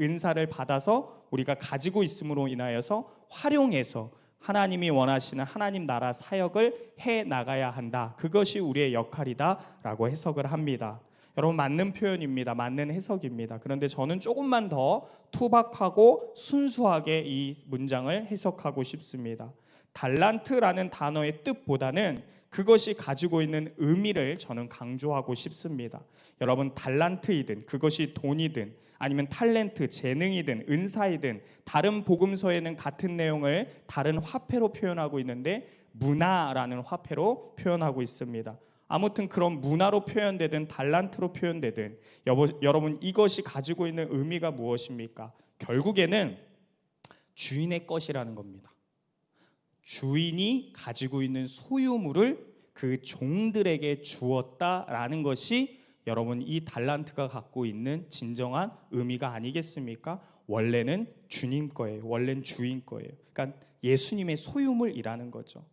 은사를 받아서 우리가 가지고 있음으로 인하여서 활용해서 하나님이 원하시는 하나님 나라 사역을 해 나가야 한다. 그것이 우리의 역할이다라고 해석을 합니다. 여러분, 맞는 표현입니다. 맞는 해석입니다. 그런데 저는 조금만 더 투박하고 순수하게 이 문장을 해석하고 싶습니다. 달란트라는 단어의 뜻보다는 그것이 가지고 있는 의미를 저는 강조하고 싶습니다. 여러분, 달란트이든 그것이 돈이든 아니면 탤런트, 재능이든 은사이든, 다른 복음서에는 같은 내용을 다른 화폐로 표현하고 있는데 문화라는 화폐로 표현하고 있습니다. 아무튼 그런 문화로 표현되든 달란트로 표현되든 여러분, 이것이 가지고 있는 의미가 무엇입니까? 결국에는 주인의 것이라는 겁니다. 주인이 가지고 있는 소유물을 그 종들에게 주었다라는 것이 여러분, 이 달란트가 갖고 있는 진정한 의미가 아니겠습니까? 원래는 주님 거예요. 원래는 주인 거예요. 그러니까 예수님의 소유물이라는 거죠.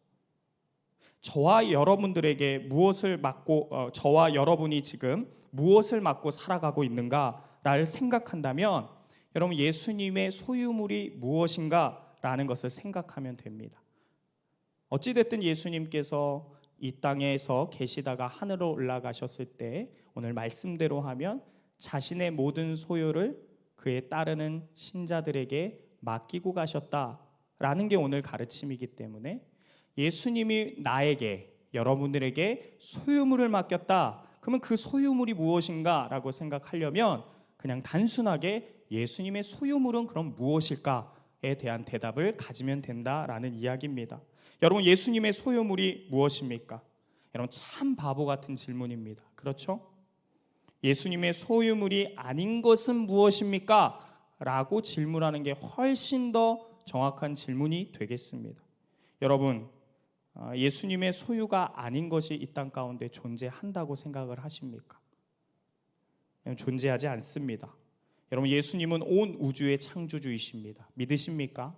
저와 여러분들에게 저와 여러분이 지금 무엇을 맡고 살아가고 있는가를 생각한다면, 여러분, 예수님의 소유물이 무엇인가라는 것을 생각하면 됩니다. 어찌됐든 예수님께서 이 땅에서 계시다가 하늘로 올라가셨을 때, 오늘 말씀대로 하면 자신의 모든 소유를 그에 따르는 신자들에게 맡기고 가셨다라는 게 오늘 가르침이기 때문에, 예수님이 나에게, 여러분들에게 소유물을 맡겼다. 그러면 그 소유물이 무엇인가라고 생각하려면 그냥 단순하게 예수님의 소유물은 그럼 무엇일까에 대한 대답을 가지면 된다라는 이야기입니다. 여러분, 예수님의 소유물이 무엇입니까? 여러분, 참 바보 같은 질문입니다. 그렇죠? 예수님의 소유물이 아닌 것은 무엇입니까? 라고 질문하는 게 훨씬 더 정확한 질문이 되겠습니다. 여러분, 예수님의 소유가 아닌 것이 이 땅 가운데 존재한다고 생각을 하십니까? 존재하지 않습니다. 여러분, 예수님은 온 우주의 창조주이십니다. 믿으십니까?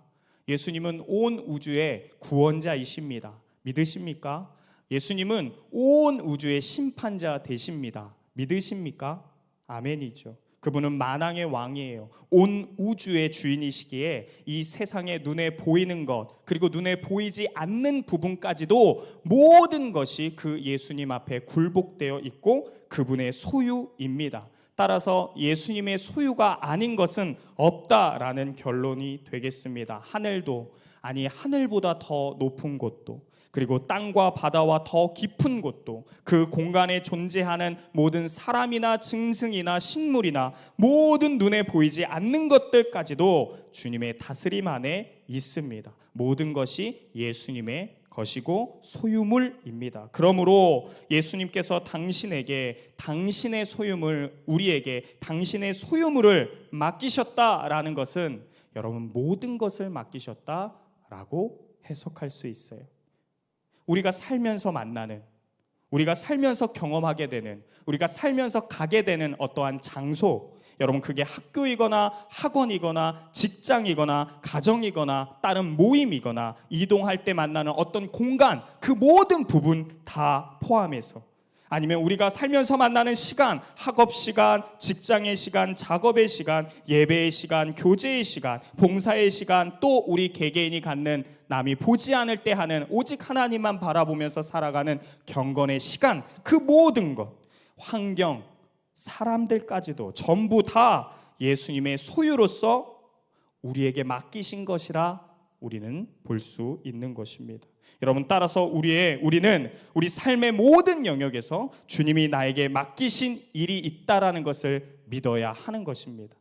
예수님은 온 우주의 구원자이십니다. 믿으십니까? 예수님은 온 우주의 심판자 되십니다. 믿으십니까? 아멘이죠. 그분은 만왕의 왕이에요. 온 우주의 주인이시기에 이 세상에 눈에 보이는 것, 그리고 눈에 보이지 않는 부분까지도 모든 것이 그 예수님 앞에 굴복되어 있고 그분의 소유입니다. 따라서 예수님의 소유가 아닌 것은 없다라는 결론이 되겠습니다. 하늘도, 아니 하늘보다 더 높은 곳도, 그리고 땅과 바다와 더 깊은 곳도, 그 공간에 존재하는 모든 사람이나 짐승이나 식물이나 모든 눈에 보이지 않는 것들까지도 주님의 다스림 안에 있습니다. 모든 것이 예수님의 것이고 소유물입니다. 그러므로 예수님께서 당신에게 당신의 소유물, 우리에게 당신의 소유물을 맡기셨다라는 것은 여러분, 모든 것을 맡기셨다라고 해석할 수 있어요. 우리가 살면서 만나는, 우리가 살면서 경험하게 되는, 우리가 살면서 가게 되는 어떠한 장소, 여러분 그게 학교이거나 학원이거나 직장이거나 가정이거나 다른 모임이거나 이동할 때 만나는 어떤 공간, 그 모든 부분 다 포함해서, 아니면 우리가 살면서 만나는 시간, 학업 시간, 직장의 시간, 작업의 시간, 예배의 시간, 교제의 시간, 봉사의 시간, 또 우리 개개인이 갖는 남이 보지 않을 때 하는 오직 하나님만 바라보면서 살아가는 경건의 시간, 그 모든 것, 환경, 사람들까지도 전부 다 예수님의 소유로서 우리에게 맡기신 것이라 우리는 볼 수 있는 것입니다. 여러분, 따라서 우리는 우리 삶의 모든 영역에서 주님이 나에게 맡기신 일이 있다라는 것을 믿어야 하는 것입니다.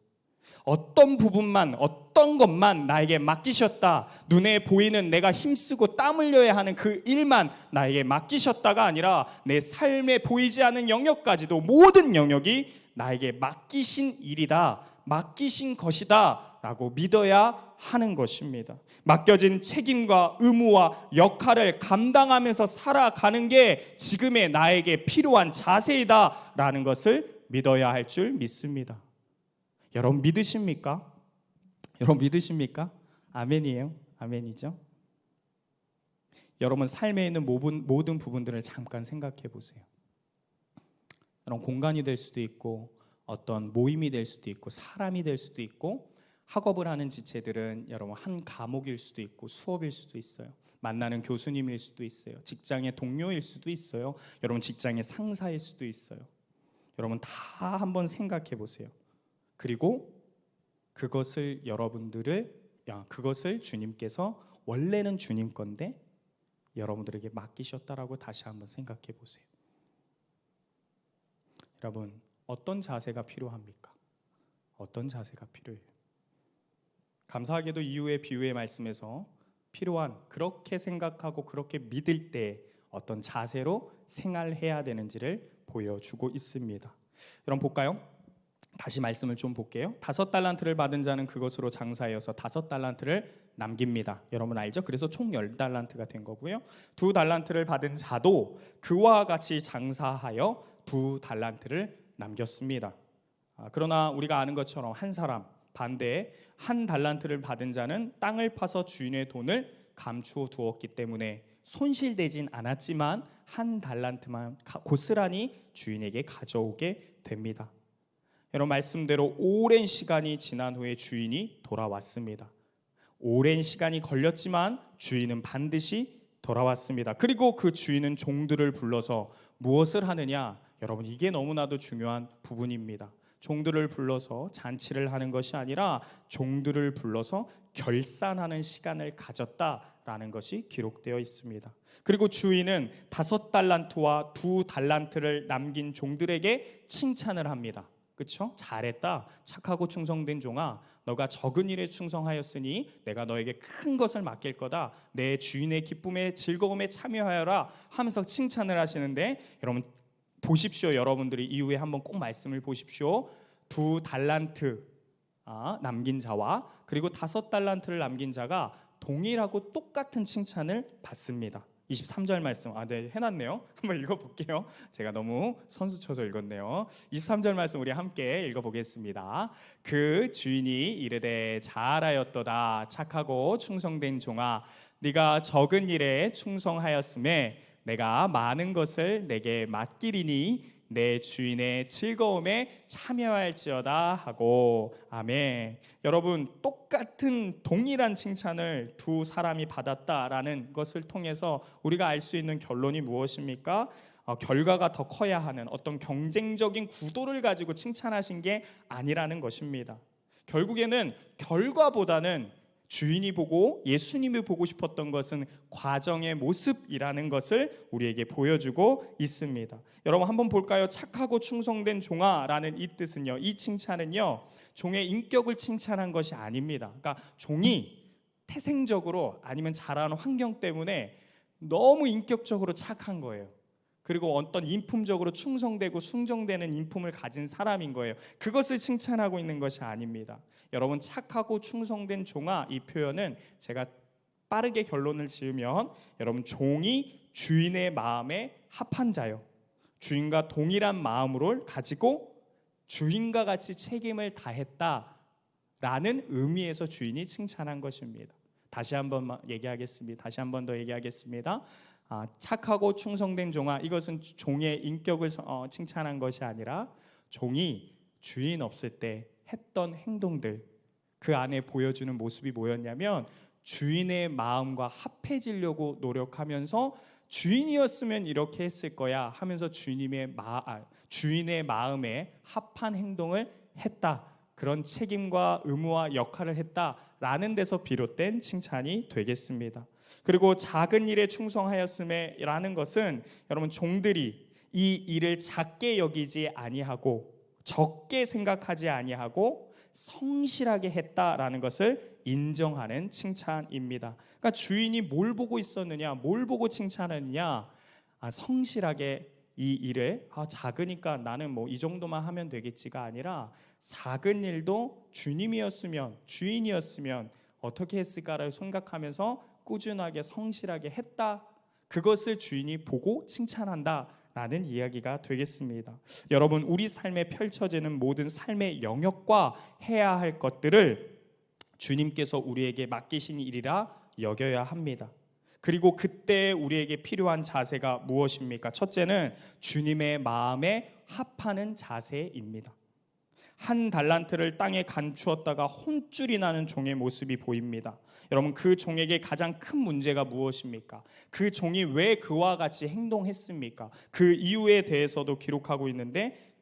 어떤 부분만, 어떤 것만 나에게 맡기셨다, 눈에 보이는 내가 힘쓰고 땀 흘려야 하는 그 일만 나에게 맡기셨다가 아니라 내 삶에 보이지 않는 영역까지도 모든 영역이 나에게 맡기신 일이다, 맡기신 것이다 라고 믿어야 하는 것입니다. 맡겨진 책임과 의무와 역할을 감당하면서 살아가는 게 지금의 나에게 필요한 자세이다 라는 것을 믿어야 할 줄 믿습니다. 여러분 믿으십니까? 여러분 믿으십니까? 아멘이에요. 아멘이죠. 여러분 삶에 있는 모든 부분들을 잠깐 생각해 보세요. 여러분 공간이 될 수도 있고, 어떤 모임이 될 수도 있고, 사람이 될 수도 있고, 학업을 하는 지체들은 여러분 한 과목일 수도 있고 수업일 수도 있어요. 만나는 교수님일 수도 있어요. 직장의 동료일 수도 있어요. 여러분 직장의 상사일 수도 있어요. 여러분 다 한번 생각해 보세요. 그리고 그것을 그것을 주님께서 원래는 주님 건데 여러분들에게 맡기셨다라고 다시 한번 생각해 보세요. 여러분 어떤 자세가 필요합니까? 어떤 자세가 필요해요? 감사하게도 이후의 비유의 말씀에서 필요한, 그렇게 생각하고 그렇게 믿을 때 어떤 자세로 생활해야 되는지를 보여주고 있습니다. 여러분 볼까요? 다시 말씀을 좀 볼게요. 5달란트를 받은 자는 그것으로 장사하여서 5달란트를 남깁니다. 여러분 알죠? 그래서 총 10달란트가 된 거고요. 2달란트를 받은 자도 그와 같이 장사하여 2달란트를 남겼습니다. 그러나 우리가 아는 것처럼 한 사람, 반대에 1달란트를 받은 자는 땅을 파서 주인의 돈을 감추어 두었기 때문에 손실되진 않았지만 1달란트만 고스란히 주인에게 가져오게 됩니다. 여러분 말씀대로 오랜 시간이 지난 후에 주인이 돌아왔습니다. 오랜 시간이 걸렸지만 주인은 반드시 돌아왔습니다. 그리고 그 주인은 종들을 불러서 무엇을 하느냐? 여러분 이게 너무나도 중요한 부분입니다. 종들을 불러서 잔치를 하는 것이 아니라 종들을 불러서 결산하는 시간을 가졌다라는 것이 기록되어 있습니다. 그리고 주인은 5달란트와 2달란트를 남긴 종들에게 칭찬을 합니다. 그렇죠? 잘했다. 착하고 충성된 종아, 너가 적은 일에 충성하였으니 내가 너에게 큰 것을 맡길 거다. 내 주인의 기쁨에 즐거움에 참여하여라 하면서 칭찬을 하시는데, 여러분 보십시오. 여러분들이 이후에 한번 꼭 말씀을 보십시오. 2달란트 남긴 자와 그리고 5달란트를 남긴 자가 동일하고 똑같은 칭찬을 받습니다. 23절 말씀, 네, 해놨네요. 한번 읽어볼게요. 제가 너무 선수 쳐서 읽었네요. 23절 말씀 우리 함께 읽어보겠습니다. 그 주인이 이르되 잘하였도다. 착하고 충성된 종아, 네가 적은 일에 충성하였음에 내가 많은 것을 내게 맡기리니 내 주인의 즐거움에 참여할지어다 하고. 아멘. 여러분 똑같은 동일한 칭찬을 두 사람이 받았다라는 것을 통해서 우리가 알 수 있는 결론이 무엇입니까? 결과가 더 커야 하는 어떤 경쟁적인 구도를 가지고 칭찬하신 게 아니라는 것입니다. 결국에는 결과보다는 주인이 보고 예수님이 보고 싶었던 것은 과정의 모습이라는 것을 우리에게 보여주고 있습니다. 여러분 한번 볼까요? 착하고 충성된 종아라는 이 뜻은요, 이 칭찬은요, 종의 인격을 칭찬한 것이 아닙니다. 그러니까 종이 태생적으로 아니면 자라는 환경 때문에 너무 인격적으로 착한 거예요. 그리고 어떤 인품적으로 충성되고 순종되는 인품을 가진 사람인 거예요. 그것을 칭찬하고 있는 것이 아닙니다. 여러분 착하고 충성된 종아, 이 표현은 제가 빠르게 결론을 지으면 여러분 종이 주인의 마음에 합한 자요. 주인과 동일한 마음을 가지고 주인과 같이 책임을 다했다라는 의미에서 주인이 칭찬한 것입니다. 다시 한번 얘기하겠습니다. 다시 한 번 더 얘기하겠습니다. 착하고 충성된 종아, 이것은 종의 인격을 칭찬한 것이 아니라 종이 주인 없을 때 했던 행동들, 그 안에 보여주는 모습이 뭐였냐면 주인의 마음과 합해지려고 노력하면서 주인이었으면 이렇게 했을 거야 하면서 주인의 마음에 합한 행동을 했다. 그런 책임과 의무와 역할을 했다라는 데서 비롯된 칭찬이 되겠습니다. 그리고 작은 일에 충성하였음에라는 것은 여러분 종들이 이 일을 작게 여기지 아니하고 적게 생각하지 아니하고 성실하게 했다라는 것을 인정하는 칭찬입니다. 그러니까 주인이 뭘 보고 있었느냐, 뭘 보고 칭찬하느냐, 성실하게 이 일을 작으니까 나는 뭐 이 정도만 하면 되겠지가 아니라 작은 일도 주인이었으면 어떻게 했을까를 생각하면서 꾸준하게 성실하게 했다. 그것을 주인이 보고 칭찬한다라는 이야기가 되겠습니다. 여러분, 우리 삶에 펼쳐지는 모든 삶의 영역과 해야 할 것들을 주님께서 우리에게 맡기신 일이라 여겨야 합니다. 그리고 그때 우리에게 필요한 자세가 무엇입니까? 첫째는 주님의 마음에 합하는 자세입니다. 한 달란트를 땅에 감추었다가 혼쭐이 나는 종의 모습이 보입니다. 여러분, 그 종에게 가장 큰 문제가 무엇입니까? 그 종이 왜 그와 같이 행동했습니까? 그 이유에 대해서도 기록하고 있는데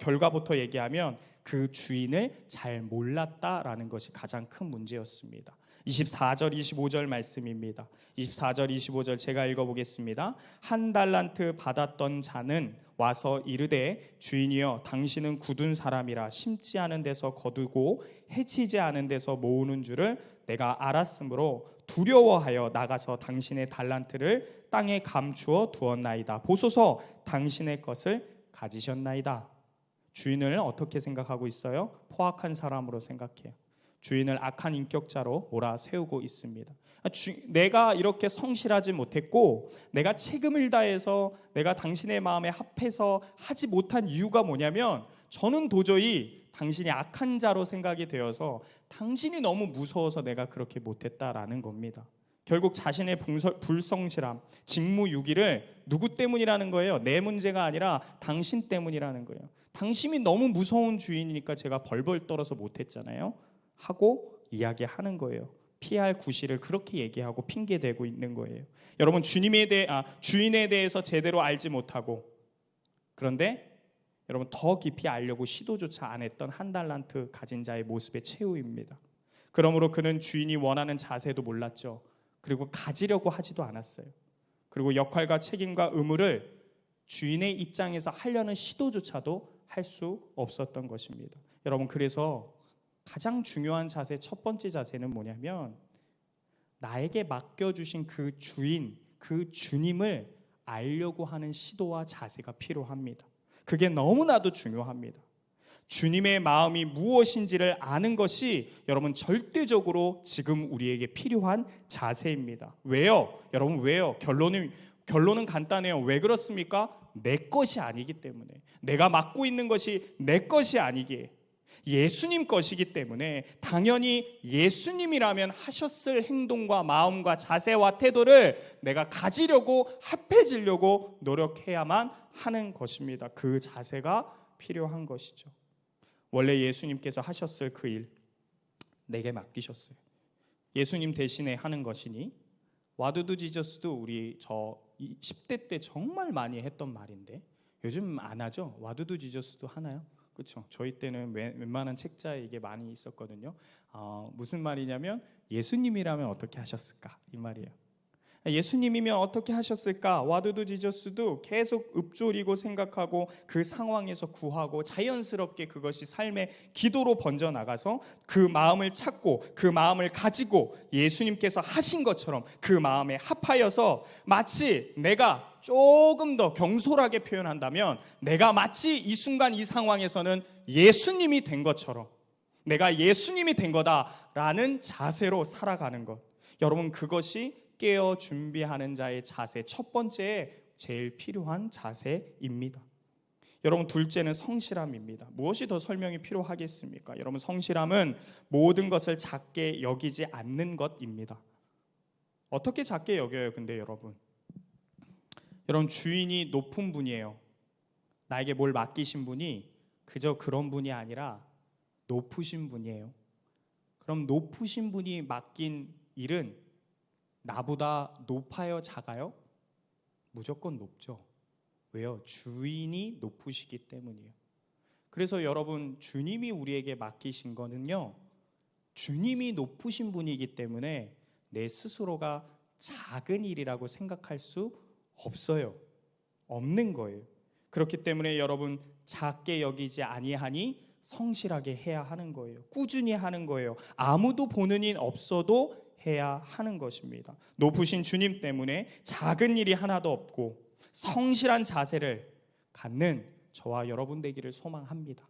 결과부터 얘기하면 그 주인을 잘 몰랐다라는 것이 가장 큰 문제였습니다. 24절 25절 말씀입니다. 24절 25절 제가 읽어보겠습니다. 한 달란트 받았던 자는 와서 이르되 주인이여 당신은 굳은 사람이라 심지 않은 데서 거두고 해치지 않은 데서 모으는 줄을 내가 알았으므로 두려워하여 나가서 당신의 달란트를 땅에 감추어 두었나이다. 보소서 당신의 것을 가지셨나이다. 주인을 어떻게 생각하고 있어요? 포악한 사람으로 생각해요. 주인을 악한 인격자로 몰아세우고 있습니다. 내가 이렇게 성실하지 못했고 내가 책임을 다해서 내가 당신의 마음에 합해서 하지 못한 이유가 뭐냐면 저는 도저히 당신이 악한 자로 생각이 되어서 당신이 너무 무서워서 내가 그렇게 못했다라는 겁니다. 결국 자신의 불성실함, 직무유기를 누구 때문이라는 거예요? 내 문제가 아니라 당신 때문이라는 거예요. 당신이 너무 무서운 주인이니까 제가 벌벌 떨어서 못했잖아요 하고 이야기하는 거예요. 피할 구실을 그렇게 얘기하고 핑계대고 있는 거예요. 여러분, 주인에 대해서 제대로 알지 못하고 그런데 여러분 더 깊이 알려고 시도조차 안 했던 한 달란트 가진 자의 모습의 최후입니다. 그러므로 그는 주인이 원하는 자세도 몰랐죠. 그리고 가지려고 하지도 않았어요. 그리고 역할과 책임과 의무를 주인의 입장에서 하려는 시도조차도 할 수 없었던 것입니다. 여러분, 그래서 가장 중요한 자세, 첫 번째 자세는 뭐냐면 나에게 맡겨주신 그 주인, 그 주님을 알려고 하는 시도와 자세가 필요합니다. 그게 너무나도 중요합니다. 주님의 마음이 무엇인지를 아는 것이 여러분 절대적으로 지금 우리에게 필요한 자세입니다. 왜요? 여러분 왜요? 결론은 간단해요. 왜 그렇습니까? 내 것이 아니기 때문에, 내가 맡고 있는 것이 내 것이 아니기에 예수님 것이기 때문에 당연히 예수님이라면 하셨을 행동과 마음과 자세와 태도를 내가 가지려고 합해지려고 노력해야만 하는 것입니다. 그 자세가 필요한 것이죠. 원래 예수님께서 하셨을 그 일 내게 맡기셨어요. 예수님 대신에 하는 것이니 와두두 지저스도 우리 10대 때 정말 많이 했던 말인데 요즘 안 하죠? 와두두 지저스도 하나요? 그렇죠. 저희 때는 웬만한 책자에 이게 많이 있었거든요. 무슨 말이냐면 예수님이라면 어떻게 하셨을까 이 말이에요. 예수님이면 어떻게 하셨을까? 와두두 지저스도 계속 읊조리고 생각하고 그 상황에서 구하고 자연스럽게 그것이 삶의 기도로 번져나가서 그 마음을 찾고 그 마음을 가지고 예수님께서 하신 것처럼 그 마음에 합하여서 마치 내가 조금 더 경솔하게 표현한다면 내가 마치 이 순간 이 상황에서는 예수님이 된 것처럼 내가 예수님이 된 거다라는 자세로 살아가는 것. 여러분, 그것이 깨어 준비하는 자의 자세, 첫 번째 제일 필요한 자세입니다. 여러분, 둘째는 성실함입니다. 무엇이 더 설명이 필요하겠습니까? 여러분, 성실함은 모든 것을 작게 여기지 않는 것입니다. 어떻게 작게 여겨요? 근데 여러분 주인이 높은 분이에요. 나에게 뭘 맡기신 분이 그저 그런 분이 아니라 높으신 분이에요. 그럼 높으신 분이 맡긴 일은 나보다 높아요, 작아요? 무조건 높죠. 왜요? 주인이 높으시기 때문이에요. 그래서 여러분, 주님이 우리에게 맡기신 거는요, 주님이 높으신 분이기 때문에 내 스스로가 작은 일이라고 생각할 수 없어요. 없는 거예요. 그렇기 때문에 여러분, 작게 여기지 아니하니 성실하게 해야 하는 거예요. 꾸준히 하는 거예요. 아무도 보는 일 없어도 해야 하는 것입니다. 높으신 주님 때문에 작은 일이 하나도 없고 성실한 자세를 갖는 저와 여러분 되기를 소망합니다.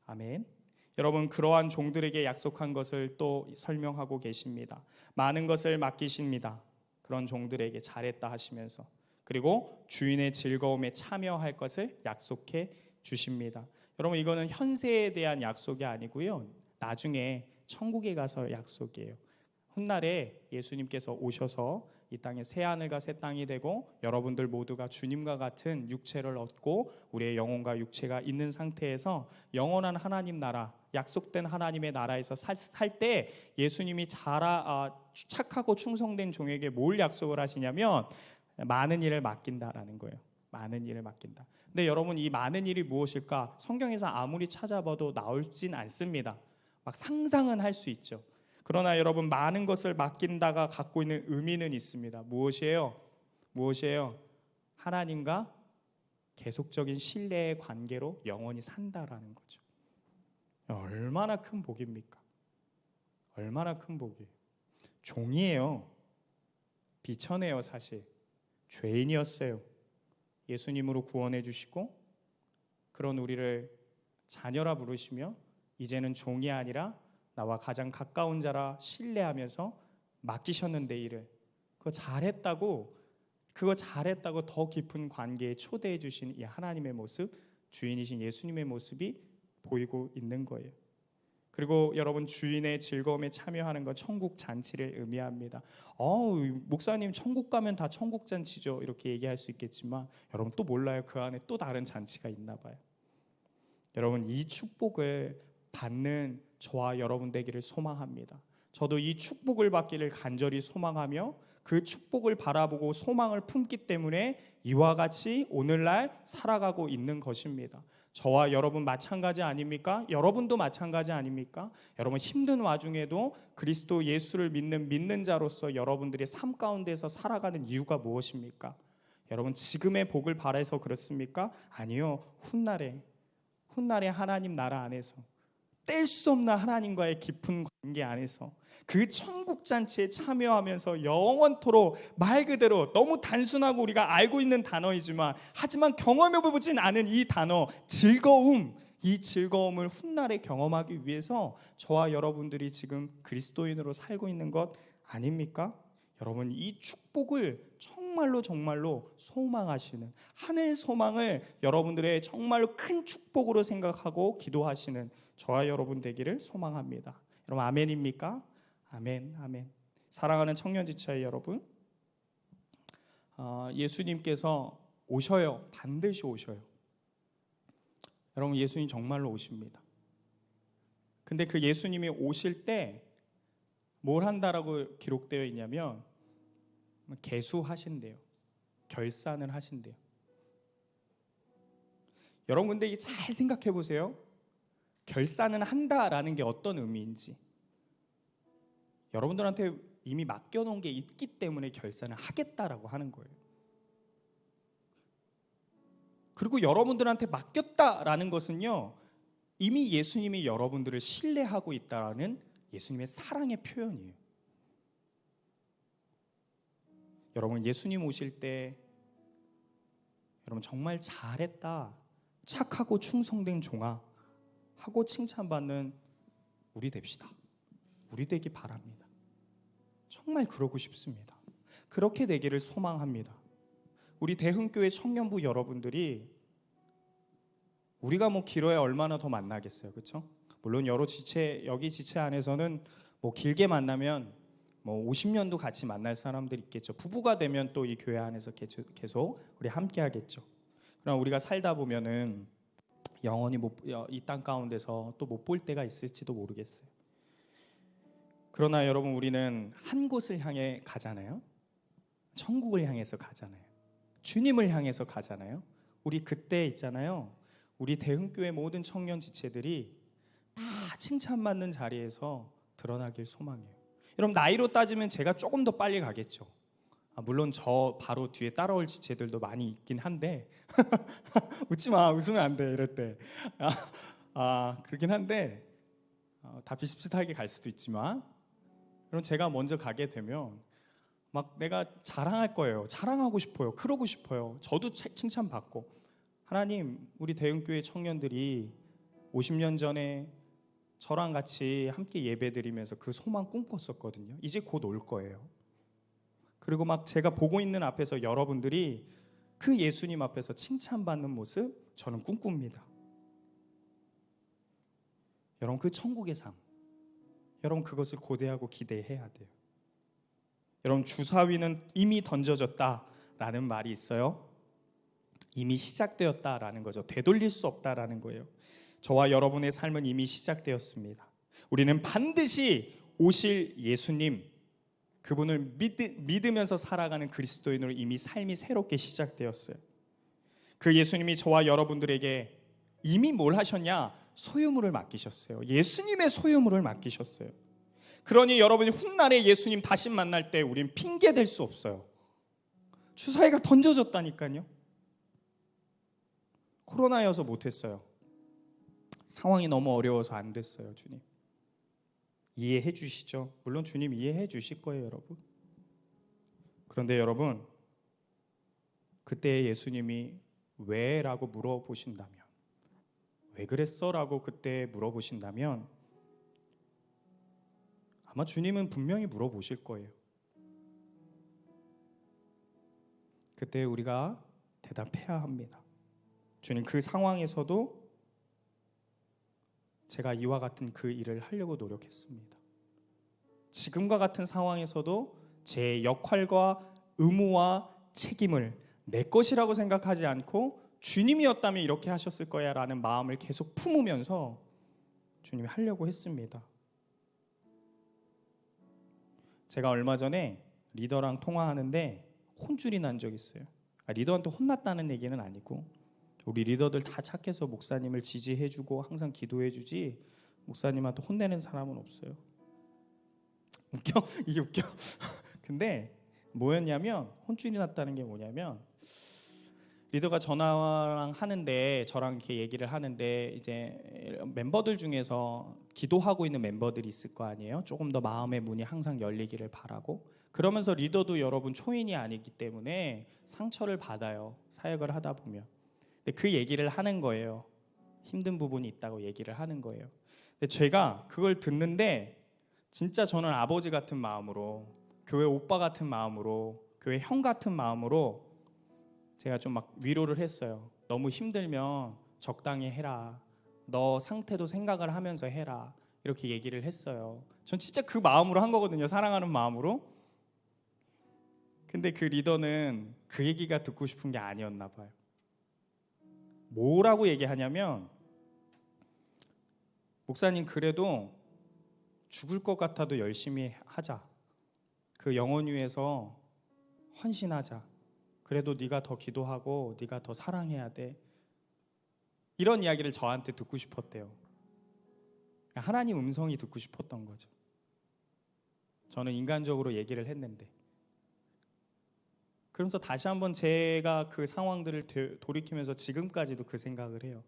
아멘. 여러분, 그러한 종들에게 약속한 것을 또 설명하고 계십니다. 많은 것을 맡기십니다. 그런 종들에게 잘했다 하시면서, 그리고 주인의 즐거움에 참여할 것을 약속해 주십니다. 여러분, 이거는 현세에 대한 약속이 아니고요, 나중에 천국에 가서 약속이에요. 훗날에 예수님께서 오셔서 이 땅에 새 하늘과 새 땅이 되고 여러분들 모두가 주님과 같은 육체를 얻고 우리의 영혼과 육체가 있는 상태에서 영원한 하나님 나라, 약속된 하나님의 나라에서 살 때 예수님이 착하고 충성된 종에게 뭘 약속을 하시냐면 많은 일을 맡긴다라는 거예요. 많은 일을 맡긴다. 근데 여러분, 이 많은 일이 무엇일까? 성경에서 아무리 찾아봐도 나오진 않습니다. 막 상상은 할 수 있죠. 그러나 여러분, 많은 것을 맡긴다가 갖고 있는 의미는 있습니다. 무엇이에요? 하나님과 계속적인 신뢰의 관계로 영원히 산다라는 거죠. 얼마나 큰 복입니까? 얼마나 큰 복이에요. 종이에요. 비천해요. 사실 죄인이었어요. 예수님으로 구원해 주시고 그런 우리를 자녀라 부르시며 이제는 종이 아니라 나와 가장 가까운 자라 신뢰하면서 맡기셨는데 일을 그거 잘했다고 더 깊은 관계에 초대해 주신 이 하나님의 모습, 주인이신 예수님의 모습이 보이고 있는 거예요. 그리고 여러분, 주인의 즐거움에 참여하는 건 천국 잔치를 의미합니다. 목사님, 천국 가면 다 천국 잔치죠, 이렇게 얘기할 수 있겠지만 여러분 또 몰라요. 그 안에 또 다른 잔치가 있나 봐요. 여러분, 이 축복을 받는 저와 여러분 되기를 소망합니다. 저도 이 축복을 받기를 간절히 소망하며 그 축복을 바라보고 소망을 품기 때문에 이와 같이 오늘날 살아가고 있는 것입니다. 저와 여러분 마찬가지 아닙니까? 여러분도 마찬가지 아닙니까? 여러분, 힘든 와중에도 그리스도 예수를 믿는 자로서 여러분들의 삶 가운데서 살아가는 이유가 무엇입니까? 여러분, 지금의 복을 바라서 그렇습니까? 아니요. 훗날에 하나님 나라 안에서 뗄 수 없는 하나님과의 깊은 관계 안에서 그 천국 잔치에 참여하면서 영원토록, 말 그대로 너무 단순하고 우리가 알고 있는 단어이지만 하지만 경험해보진 않은 이 단어 즐거움, 이 즐거움을 훗날에 경험하기 위해서 저와 여러분들이 지금 그리스도인으로 살고 있는 것 아닙니까? 여러분, 이 축복을 정말로 소망하시는, 하늘 소망을 여러분들의 정말로 큰 축복으로 생각하고 기도하시는 저와 여러분 되기를 소망합니다. 여러분, 아멘입니까? 아멘. 사랑하는 청년지차의 여러분, 예수님께서 오셔요. 반드시 오셔요. 여러분, 예수님 정말로 오십니다. 근데 그 예수님이 오실 때 뭘 한다라고 기록되어 있냐면 계수하신대요. 결산을 하신대요. 여러분, 근데 이게 잘 생각해 보세요. 결산을 한다라는 게 어떤 의미인지. 여러분들한테 이미 맡겨놓은 게 있기 때문에 결산을 하겠다라고 하는 거예요. 그리고 여러분들한테 맡겼다라는 것은요, 이미 예수님이 여러분들을 신뢰하고 있다라는 예수님의 사랑의 표현이에요. 여러분, 예수님 오실 때 여러분 정말 잘했다, 착하고 충성된 종아 하고 칭찬받는 우리 됩시다. 우리 되기 바랍니다. 정말 그러고 싶습니다. 그렇게 되기를 소망합니다. 우리 대흥교회 청년부 여러분들이 우리가 뭐 길어야 얼마나 더 만나겠어요, 그렇죠? 물론 여러 지체, 여기 지체 안에서는 뭐 길게 만나면 뭐 50년도 같이 만날 사람들이 있겠죠. 부부가 되면 또 이 교회 안에서 계속 우리 함께 하겠죠. 그러나 우리가 살다 보면은 영원히 이 땅 가운데서 또 못 볼 때가 있을지도 모르겠어요. 그러나 여러분, 우리는 한 곳을 향해 가잖아요. 천국을 향해서 가잖아요. 주님을 향해서 가잖아요. 우리 그때 있잖아요. 우리 대흥교회 모든 청년 지체들이 다 칭찬받는 자리에서 드러나길 소망해요. 여러분, 나이로 따지면 제가 조금 더 빨리 가겠죠. 물론 저 바로 뒤에 따라올 지체들도 많이 있긴 한데 웃지 마, 웃으면 안 돼 이럴 때 그렇긴 한데 다 비슷비슷하게 갈 수도 있지만, 여러분, 제가 먼저 가게 되면 막 내가 자랑할 거예요. 자랑하고 싶어요. 그러고 싶어요. 저도 칭찬받고. 하나님, 우리 대흥교회 청년들이 50년 전에 저랑 같이 함께 예배드리면서 그 소망 꿈꿨었거든요. 이제 곧 올 거예요. 그리고 막 제가 보고 있는 앞에서 여러분들이 그 예수님 앞에서 칭찬받는 모습 저는 꿈꿉니다. 여러분, 그 천국의 삶, 여러분 그것을 고대하고 기대해야 돼요. 여러분, 주사위는 이미 던져졌다라는 말이 있어요. 이미 시작되었다라는 거죠. 되돌릴 수 없다라는 거예요. 저와 여러분의 삶은 이미 시작되었습니다. 우리는 반드시 오실 예수님, 그분을 믿으면서 살아가는 그리스도인으로 이미 삶이 새롭게 시작되었어요. 그 예수님이 저와 여러분들에게 이미 뭘 하셨냐? 소유물을 맡기셨어요. 예수님의 소유물을 맡기셨어요. 그러니 여러분이 훗날에 예수님 다시 만날 때 우린 핑계 댈 수 없어요. 주사위가 던져졌다니까요. 코로나여서 못했어요. 상황이 너무 어려워서 안 됐어요. 주님 이해해 주시죠? 물론 주님 이해해 주실 거예요, 여러분. 그런데 여러분, 그때 예수님이 왜? 라고 물어보신다면, 왜 그랬어? 라고 그때 물어보신다면 아마 주님은 분명히 물어보실 거예요. 그때 우리가 대답해야 합니다. 주님, 그 상황에서도 제가 이와 같은 그 일을 하려고 노력했습니다. 지금과 같은 상황에서도 제 역할과 의무와 책임을 내 것이라고 생각하지 않고 주님이었다면 이렇게 하셨을 거야 라는 마음을 계속 품으면서 주님이 하려고 했습니다. 제가 얼마 전에 리더랑 통화하는데 혼쭐이 난 적이 있어요. 리더한테 혼났다는 얘기는 아니고, 우리 리더들 다 착해서 목사님을 지지해주고 항상 기도해주지 목사님한테 혼내는 사람은 없어요. 웃겨? 이게 웃겨? 근데 뭐였냐면, 혼쭐이 났다는 게 뭐냐면, 리더가 전화랑 하는데 저랑 이렇게 얘기를 하는데 이제 멤버들 중에서 기도하고 있는 멤버들이 있을 거 아니에요. 조금 더 마음의 문이 항상 열리기를 바라고. 그러면서 리더도 여러분 초인이 아니기 때문에 상처를 받아요. 사역을 하다 보면. 근데 그 얘기를 하는 거예요. 힘든 부분이 있다고 얘기를 하는 거예요. 근데 제가 그걸 듣는데 진짜 저는 아버지 같은 마음으로, 교회 오빠 같은 마음으로, 교회 형 같은 마음으로 제가 좀 막 위로를 했어요. 너무 힘들면 적당히 해라. 너 상태도 생각을 하면서 해라. 이렇게 얘기를 했어요. 전 진짜 그 마음으로 한 거거든요. 사랑하는 마음으로. 근데 그 리더는 그 얘기가 듣고 싶은 게 아니었나 봐요. 뭐라고 얘기하냐면, 목사님 그래도 죽을 것 같아도 열심히 하자. 그 영혼 위해서 헌신하자. 그래도 네가 더 기도하고 네가 더 사랑해야 돼. 이런 이야기를 저한테 듣고 싶었대요. 하나님 음성이 듣고 싶었던 거죠. 저는 인간적으로 얘기를 했는데. 그러면서 다시 한번 제가 그 상황들을 돌이키면서 지금까지도 그 생각을 해요.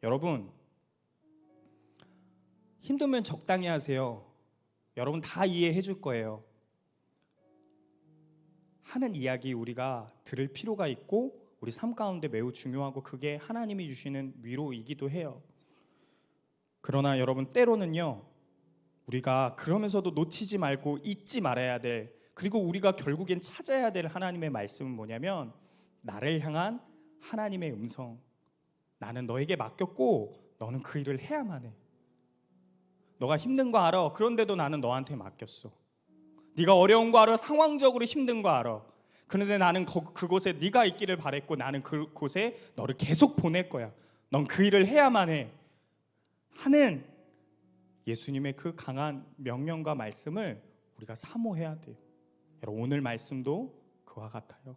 여러분, 힘들면 적당히 하세요. 여러분 다 이해해 줄 거예요. 하는 이야기 우리가 들을 필요가 있고 우리 삶 가운데 매우 중요하고, 그게 하나님이 주시는 위로이기도 해요. 그러나 여러분, 때로는요, 우리가 그러면서도 놓치지 말고 잊지 말아야 될 그리고 우리가 결국엔 찾아야 될 하나님의 말씀은 뭐냐면 나를 향한 하나님의 음성. 나는 너에게 맡겼고 너는 그 일을 해야만 해. 너가 힘든 거 알아. 그런데도 나는 너한테 맡겼어. 네가 어려운 거 알아. 상황적으로 힘든 거 알아. 그런데 나는 그곳에 네가 있기를 바랬고 나는 그곳에 너를 계속 보낼 거야. 넌 그 일을 해야만 해. 하는 예수님의 그 강한 명령과 말씀을 우리가 사모해야 돼요. 여러분, 오늘 말씀도 그와 같아요.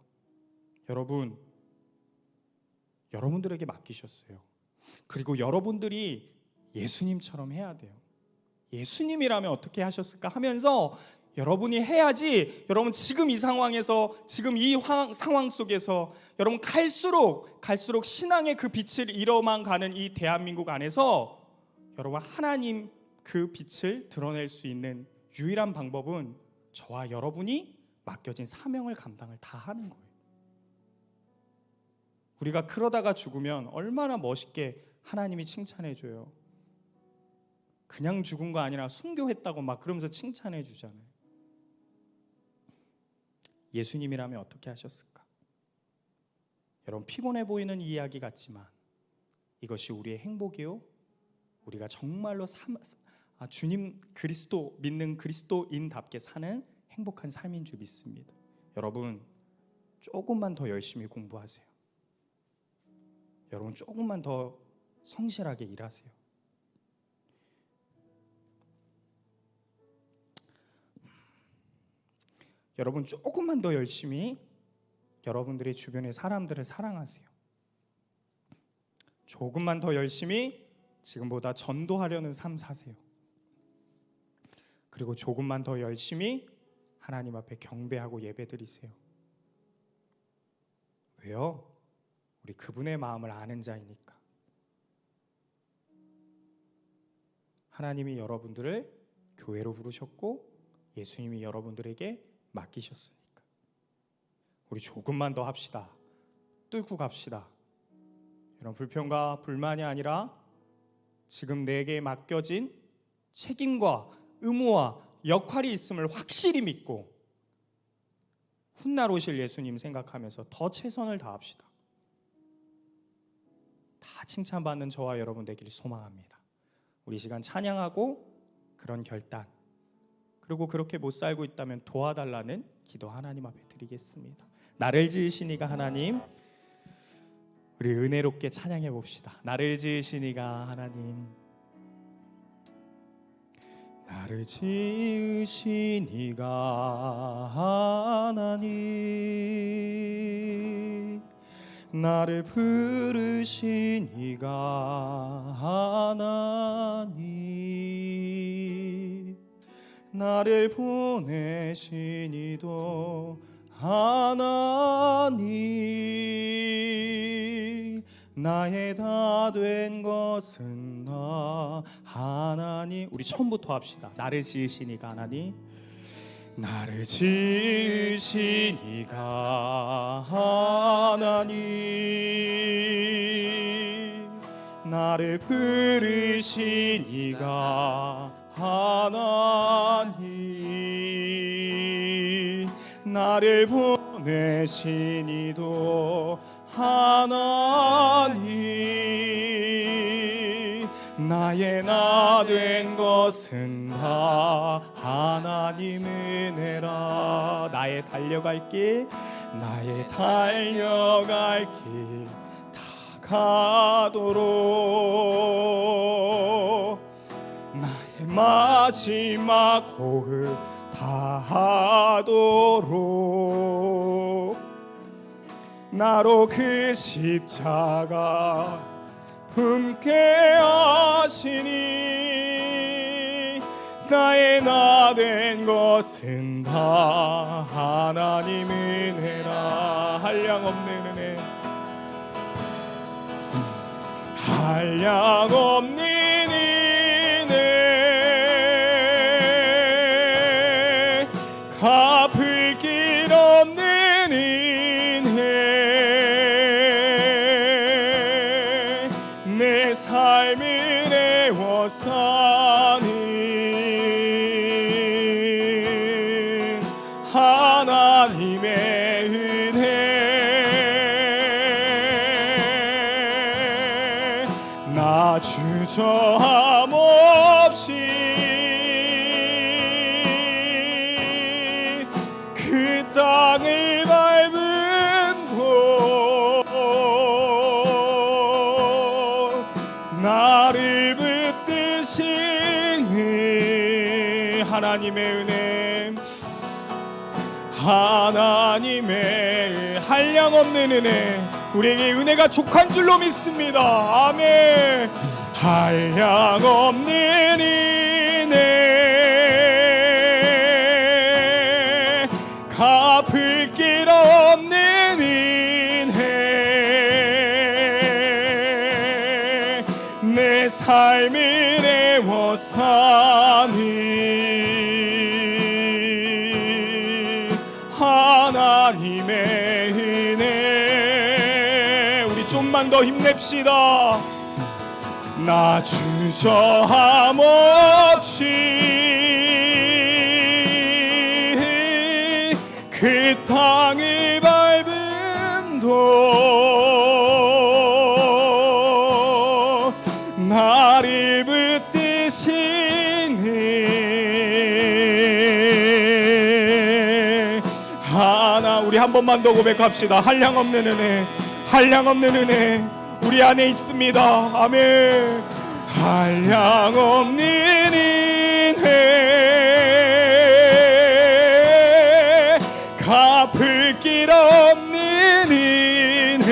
여러분들에게 맡기셨어요. 그리고 여러분들이 예수님처럼 해야 돼요. 예수님이라면 어떻게 하셨을까 하면서 여러분이 해야지. 여러분 지금 이 상황에서, 지금 이 상황 속에서 여러분 갈수록 신앙의 그 빛을 잃어만 가는 이 대한민국 안에서 여러분 하나님 그 빛을 드러낼 수 있는 유일한 방법은 저와 여러분이 맡겨진 사명을 감당을 다 하는 거예요. 우리가 그러다가 죽으면 얼마나 멋있게 하나님이 칭찬해 줘요. 그냥 죽은 거 아니라 순교했다고 막 그러면서 칭찬해 주잖아요. 예수님이라면 어떻게 하셨을까? 여러분, 피곤해 보이는 이야기 같지만 이것이 우리의 행복이요, 우리가 정말로 주님 그리스도 믿는 그리스도인답게 사는 행복한 삶인 줄 믿습니다. 여러분, 조금만 더 열심히 공부하세요. 여러분, 조금만 더 성실하게 일하세요. 여러분, 조금만 더 열심히 여러분들의 주변의 사람들을 사랑하세요. 조금만 더 열심히 지금보다 전도하려는 삶 사세요. 그리고 조금만 더 열심히 하나님 앞에 경배하고 예배드리세요. 왜요? 우리 그분의 마음을 아는 자이니까. 하나님이 여러분들을 교회로 부르셨고 예수님이 여러분들에게 맡기셨으니까. 우리 조금만 더 합시다. 뚫고 갑시다. 이런 불평과 불만이 아니라 지금 내게 맡겨진 책임과 의무와 역할이 있음을 확실히 믿고 훗날 오실 예수님 생각하면서 더 최선을 다합시다. 다 칭찬받는 저와 여러분 되기를 소망합니다. 우리 시간 찬양하고 그런 결단, 그리고 그렇게 못 살고 있다면 도와달라는 기도 하나님 앞에 드리겠습니다. 나를 지으시니가 하나님, 우리 은혜롭게 찬양해 봅시다. 나를 지으시니가 하나님, 나를 지으시니가 하나님, 나를 부르시니가 하나님, 나를 보내시니도 하나님, 나의 다 된 것은 나 하나님. 우리 처음부터 합시다. 나를 지으시니가 하나님, 나를 지으시니가 하나님, 나를 부르시니가 하나님, 나를 보내시니도 하나님, 나의 나 된 것은 다 하나님 은혜라. 나의 달려갈 길, 나의 달려갈 길 다 가도록, 나의 마지막 호흡 다 하도록, 나로 그 십자가 품게 하시니, 나의 나 된 것은 다 하나님 은혜라. 한량없는 은혜, 한량없는 은혜, 갚을 길 없는 은혜, 내 삶을 애워싸는 나 주저함 없이 그 땅을 밟은 곳 나를 붙드시는 하나님의 은혜, 하나님의 한량없는 은혜, 우리에게 은혜가 족한 줄로 믿습니다. 아멘. 한량없는 은혜, 갚을 길 없는 은혜, 내 삶을 애워싸니 하나님의 은혜. 우리 좀만 더 힘냅시다. 나 주저함 없이 그 땅을 밟은 곳 나를 붙드시네. 하나, 우리 한 번만 더 고백합시다. 한량없는 은혜, 한량없는 은혜 우리 안에 있습니다. 아멘. 한량없는 은혜, 갚을 길 없는 은혜,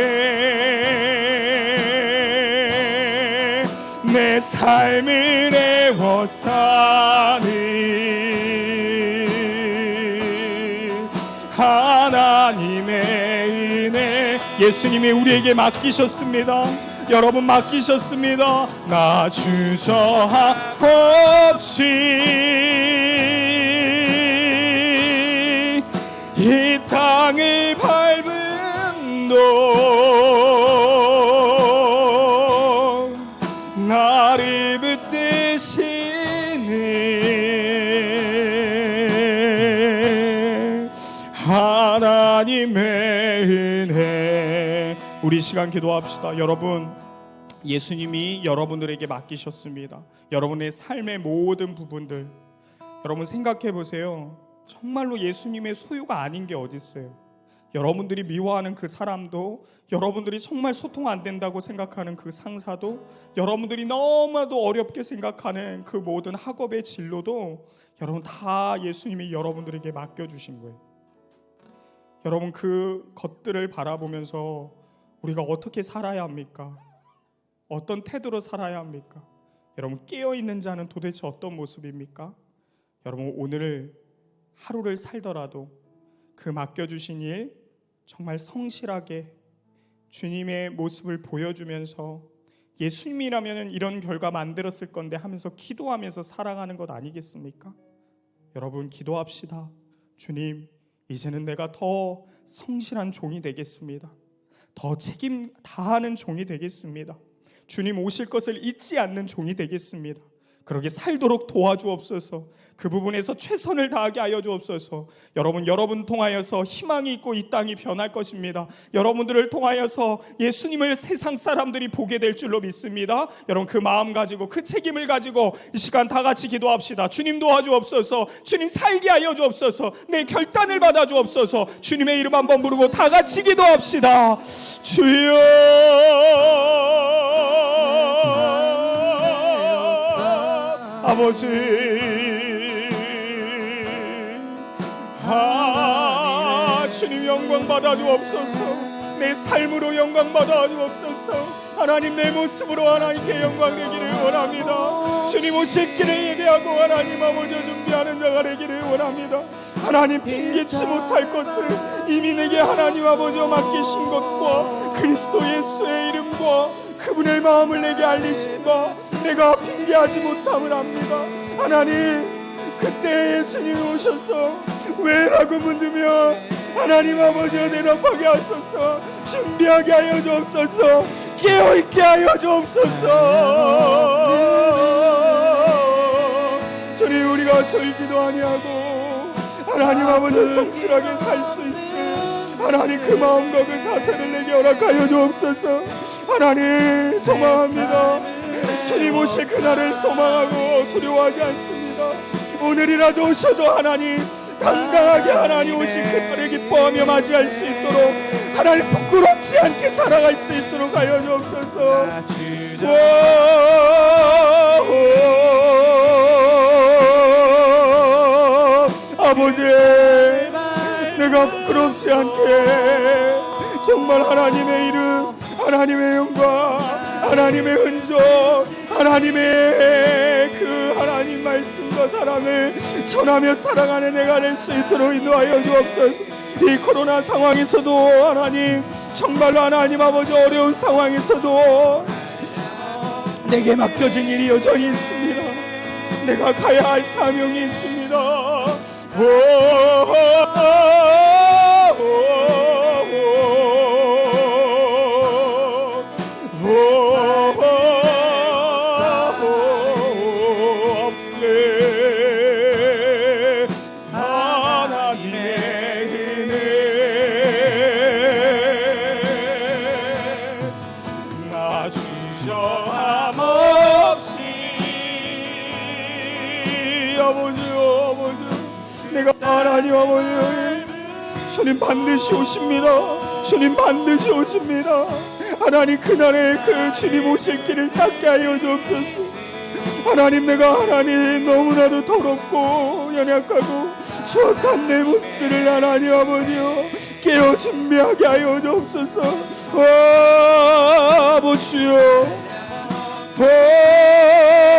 내 삶을 애워싸니 하나님의 은혜. 예수님이 우리에게 맡기셨습니다. 여러분 맡기셨습니다. 나 주저함 없이 이 땅을 밟은 곳 나를 붙드시네 하나님의 은혜. 우리 시간 기도합시다. 여러분, 예수님이 여러분들에게 맡기셨습니다. 여러분의 삶의 모든 부분들, 여러분 생각해 보세요. 정말로 예수님의 소유가 아닌 게 어디 있어요? 여러분들이 미워하는 그 사람도, 여러분들이 정말 소통 안 된다고 생각하는 그 상사도, 여러분들이 너무나도 어렵게 생각하는 그 모든 학업의 진로도 여러분 다 예수님이 여러분들에게 맡겨주신 거예요. 여러분, 그 것들을 바라보면서 우리가 어떻게 살아야 합니까? 어떤 태도로 살아야 합니까? 여러분, 깨어있는 자는 도대체 어떤 모습입니까? 여러분, 오늘 하루를 살더라도 그 맡겨주신 일 정말 성실하게 주님의 모습을 보여주면서 예수님이라면 이런 결과 만들었을 건데 하면서 기도하면서 살아가는 것 아니겠습니까? 여러분, 기도합시다. 주님, 이제는 내가 더 성실한 종이 되겠습니다. 더 책임 다하는 종이 되겠습니다. 주님 오실 것을 잊지 않는 종이 되겠습니다. 그렇게 살도록 도와주옵소서. 그 부분에서 최선을 다하게 하여 주옵소서. 여러분 통하여서 희망이 있고 이 땅이 변할 것입니다. 여러분들을 통하여서 예수님을 세상 사람들이 보게 될 줄로 믿습니다. 여러분, 그 마음 가지고 그 책임을 가지고 이 시간 다 같이 기도합시다. 주님 도와주옵소서. 주님 살게 하여 주옵소서. 내 결단을 받아 주옵소서. 주님의 이름 한번 부르고 다 같이 기도합시다. 주여, 아버지, 주님 영광 받아 주옵소서. 내 삶으로 영광 받아 주옵소서. 하나님, 내 모습으로 하나님께 영광 되기를 원합니다. 주님 오실 길을 예배하고 하나님 아버지 준비하는 자가 되기를 원합니다. 하나님, 핑계치 못할 것을 이미 내게 하나님 아버지 맡기신 것과 그리스도 예수의 이름과 그분의 마음을 내게 알리신다. 내가 핑계하지 못함을 압니다. 하나님, 그때 예수님이 오셔서 왜라고 묻으며 하나님 아버지 대답하게 하소서. 준비하게 하여 주옵소서. 깨어있게 하여 주옵소서. 주님, 우리가 절지도 아니하고 하나님 아버지 성실하게 살 수 있을 하나님 그 마음과 그 자세를 내게 허락하여 주옵소서. 하나님 소망합니다. 주님 오실 그날을 소망하고 두려워하지 않습니다. 오늘이라도 오셔도 하나님 당당하게 하나님 오신 그날을 기뻐하며 맞이할 수 있도록 하나님 부끄럽지 않게 살아갈 수 있도록 하여 주옵소서. 아버지, 내가 부끄럽지 않게 정말 하나님의 이름, 하나님의 영광, 하나님의 흔적, 하나님의 그 하나님 말씀과 사랑을 전하며 살아가는 내가 될 수 있도록 인도하여 주옵소서. 이 코로나 상황에서도 하나님, 정말로 하나님 아버지 어려운 상황에서도 내게 맡겨진 일이 여전히 있습니다. 내가 가야 할 사명이 있습니다. 하나님 아버지, 주님 반드시 오십니다. 주님 반드시 오십니다. 하나님 그날에 그 주님 오실 길을 닦게 하여 주옵소서. 하나님, 내가 하나님 너무나도 더럽고 연약하고 추악한 내 모습들을 하나님 아버지요 깨어 준비하게 하여 주옵소서. 아버지요,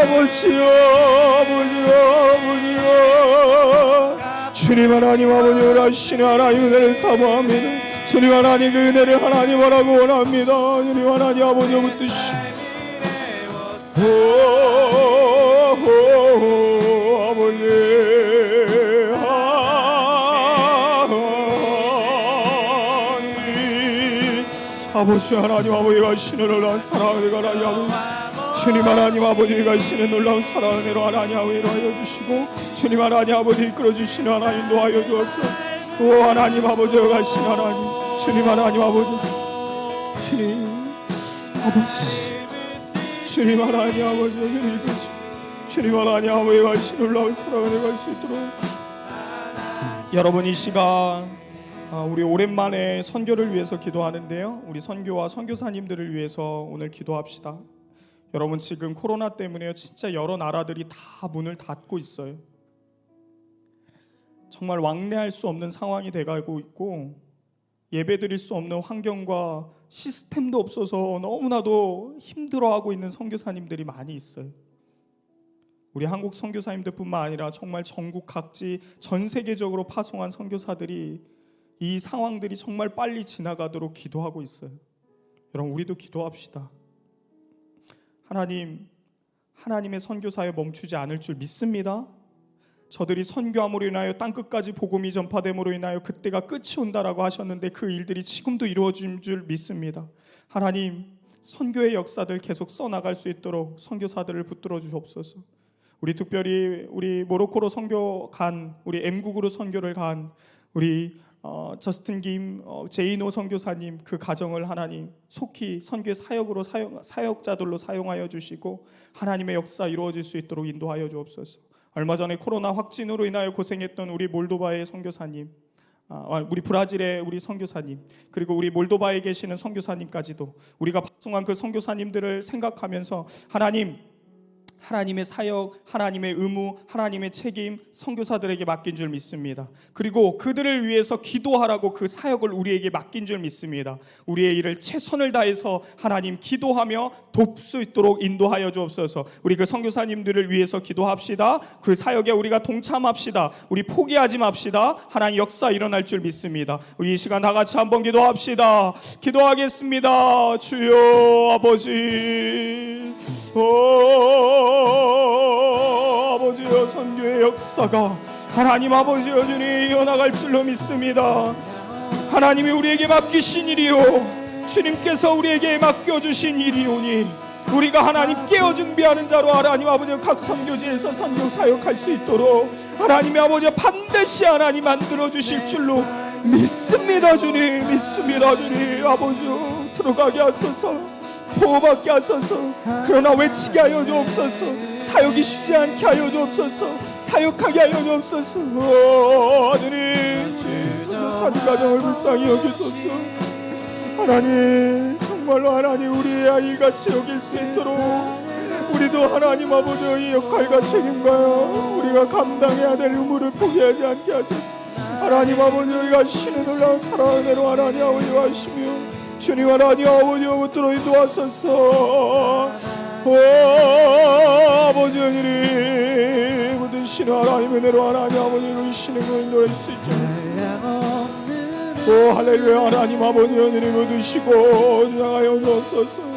아버지요, 아버지요, 주님 하나님 아버지 원하시는 하나님 은혜를 사모합니다. 주님 하나님 그 은혜를 하나님 하라고 원합니다. 주님 하나님 아버지 붙드시 아버지 아버지 하나님 아버지가 신을 놀라운 사랑을 하나님 아버지 주님 하나님 아버지가 신의 놀라운 사랑 은혜로 하나님 아버지로 하여 주시고 주님 하나님 아버지 이끌어 주시는 하나님 인도하여 주옵소서. 오 하나님 아버지가 가신 하나님 주님 하나님 아버지 주님 아버지 주님 하나님 아버지 주님 이끄시 주님 하나님 아버지가 신의 놀라운 사랑 은혜로 갈 수 있도록 여러분 이 시간 우리 오랜만에 선교를 위해서 기도하는데요. 우리 선교와 선교사님들을 위해서 오늘 기도합시다. 여러분 지금 코로나 때문에 진짜 여러 나라들이 다 문을 닫고 있어요. 정말 왕래할 수 없는 상황이 돼가고 있고 예배드릴 수 없는 환경과 시스템도 없어서 너무나도 힘들어하고 있는 선교사님들이 많이 있어요. 우리 한국 선교사님들뿐만 아니라 정말 전국 각지 전 세계적으로 파송한 선교사들이 이 상황들이 정말 빨리 지나가도록 기도하고 있어요. 여러분 우리도 기도합시다. 하나님, 하나님의 선교사에 멈추지 않을 줄 믿습니다. 저들이 선교함으로 인하여 땅끝까지 복음이 전파됨으로 인하여 그때가 끝이 온다라고 하셨는데 그 일들이 지금도 이루어진 줄 믿습니다. 하나님, 선교의 역사들 계속 써나갈 수 있도록 선교사들을 붙들어 주옵소서. 우리 특별히 우리 모로코로 선교 간, 우리 M국으로 선교를 간 우리 저스틴 김 제이노 선교사님 그 가정을 하나님 속히 선교의 사역으로 사역자들로 사용하여 주시고 하나님의 역사 이루어질 수 있도록 인도하여 주옵소서. 얼마 전에 코로나 확진으로 인하여 고생했던 우리 몰도바의 선교사님, 우리 브라질의 우리 선교사님, 그리고 우리 몰도바에 계시는 선교사님까지도 우리가 파송한 그 선교사님들을 생각하면서 하나님의 사역, 하나님의 의무, 하나님의 책임 선교사들에게 맡긴 줄 믿습니다. 그리고 그들을 위해서 기도하라고 그 사역을 우리에게 맡긴 줄 믿습니다. 우리의 일을 최선을 다해서 하나님 기도하며 돕을 수 있도록 인도하여 주옵소서. 우리 그 선교사님들을 위해서 기도합시다. 그 사역에 우리가 동참합시다. 우리 포기하지 맙시다. 하나님 역사 일어날 줄 믿습니다. 우리 이 시간 다 같이 한번 기도합시다. 기도하겠습니다. 주여 아버지, 아버지여 선교의 역사가 하나님 아버지여 주님 이어나갈 줄로 믿습니다. 하나님이 우리에게 맡기신 일이요 주님께서 우리에게 맡겨주신 일이오니 우리가 하나님 깨어 준비하는 자로 하나님 아버지 각 선교지에서 선교 사역할 수 있도록 하나님의 아버지 반드시 하나님 만들어주실 줄로 믿습니다. 주님 믿습니다. 주님 아버지여 들어가게 하소서. 보호받게 하소서. 그러나 외치게 하여 주옵소서. 사역이 쉬지 않게 하여 주옵소서. 사역하게 하여 주옵소서. 하느님, 우리 사는 가정을 불쌍히 여기소서. 하나님, 정말로 하나님, 우리의 아이같이 여길 수 있도록 우리도 하나님 아버지의 역할과 책임과 우리가 감당해야 될 의무를 포기하지 않게 하소서. 하나님 아버지가 신의 놀라운 사랑의 은혜로 하나님 아버지와 하시며 주님 하나님 아버지와 붙들어 인도하소서. 아버지 하나님, 모든 신의 하나님의 은혜로 하나님 아버지로 신의 인도할 수 있지 않습니까? 할렐루야. 하나님 아버지 하나님 모두시고 주장하여 주옵소서.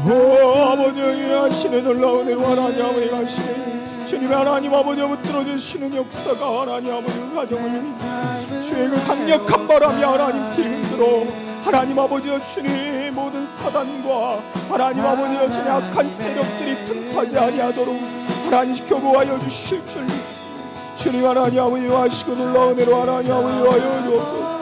아버지 하나님, 신의 놀라운 은혜로 하나님 아버지가 하시니 주님의 하나님 아버지가 붙들어 주시는 역사가 하나님 아버지 가정을 주의 그 강력한 바람이 하나님 뒤흔들어 하나님 아버지여 주님 모든 사단과 하나님 아버지여 주님 악한 세력들이 틈타지 아니하도록 하나님 교보하여 주실 줄 믿습니다. 주님 하나님 아버지와 하시고 놀라운 은혜로 하나님 아버지와 하여 주옵소서.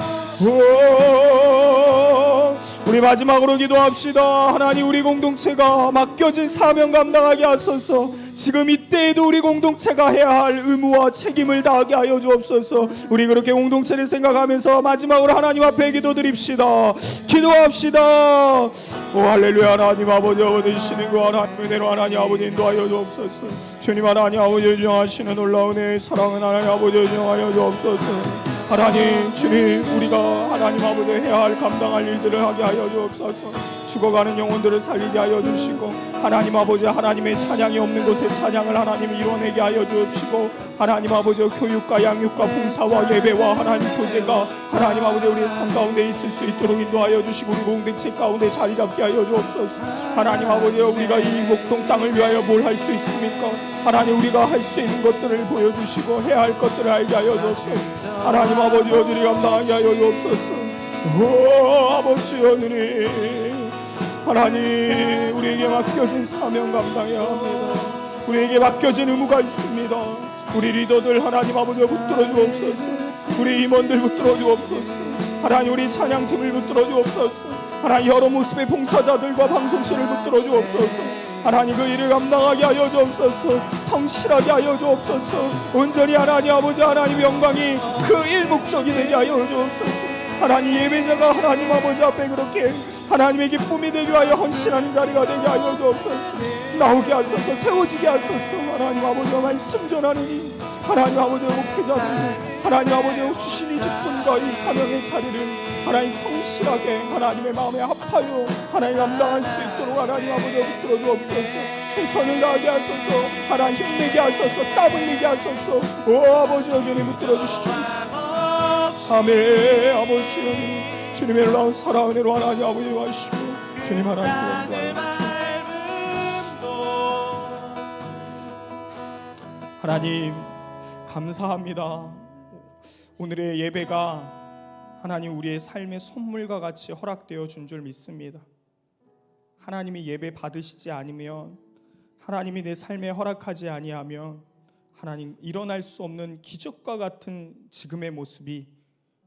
우리 마지막으로 기도합시다. 하나님, 우리 공동체가 맡겨진 사명 감당하게 하소서. 지금 이때에도 우리 공동체가 해야 할 의무와 책임을 다하게 하여 주옵소서. 우리 그렇게 공동체를 생각하면서 마지막으로 하나님 앞에 기도드립시다. 기도합시다. 할렐루야. 하나님 아버지 얻으시는 거 하나님의 은혜로 하나님 아버지 인도하여 주옵소서. 주님 하나님 아버지 인정하시는 놀라운 의 사랑은 하나님 아버지 인정하여 주옵소서. 하나님 주님, 우리가 하나님 아버지 해야 할 감당할 일들을 하게 하여 주옵소서. 죽어가는 영혼들을 살리게 하여 주시고 하나님 아버지 하나님의 찬양이 없는 곳에 찬양을 하나님 이뤄내게 하여 주옵시고 하나님 아버지 교육과 양육과 봉사와 예배와 하나님 교제가 하나님 아버지 우리의 삶 가운데 있을 수 있도록 인도하여 주시고 우리 공동체 가운데 자리 잡게 하여 주옵소서. 하나님 아버지, 우리가 이 목동 땅을 위하여 뭘 할 수 있습니까? 하나님, 우리가 할 수 있는 것들을 보여주시고 해야 할 것들을 알게 하여 주옵소서. 하나님 아버지, 여전히 감당하게 하여 주옵소서. 아버지 하느님, 하나님, 우리에게 맡겨진 사명 감당해야 합니다. 우리에게 맡겨진 의무가 있습니다. 우리 리더들 하나님 아버지 붙들어 주옵소서. 우리 임원들 붙들어 주옵소서. 하나님, 우리 찬양팀을 붙들어 주옵소서. 하나님, 여러 모습의 봉사자들과 방송실을 붙들어 주옵소서. 하나님, 그 일을 감당하게 하여 주옵소서. 성실하게 하여 주옵소서. 온전히 하나님 아버지 하나님 영광이 그 일 목적이 되게 하여 주옵소서. 하나님, 예배자가 하나님 아버지 앞에 그렇게 하나님의 기쁨이 되게 하여 헌신하는 자리가 되게 하여 주옵소서. 나오게 하소서. 세워지게 하소서. 하나님 아버지와 말씀 전하는 이 하나님 아버지와 목회자들 하나님 아버지와 주신 이 기쁨과 이 사명의 자리를 하나님 성실하게 하나님의 마음에 합하여 하나님 감당할 수 있도록 하나님 아버지와 붙들어 주옵소서. 최선을 다하게 하소서. 하나님 힘내게 하소서. 땀 흘리게 하소서. 아버지와 주님 붙들어 주시옵소서. 아멘. 아버지 주님의 놀라운 사랑 은혜로 하나님 아버지와 하시고 주님 하나님 하나님 감사합니다. 오늘의 예배가 하나님 우리의 삶의 선물과 같이 허락되어 준 줄 믿습니다. 하나님이 예배 받으시지 않으면, 하나님이 내 삶에 허락하지 아니하면 하나님 일어날 수 없는 기적과 같은 지금의 모습이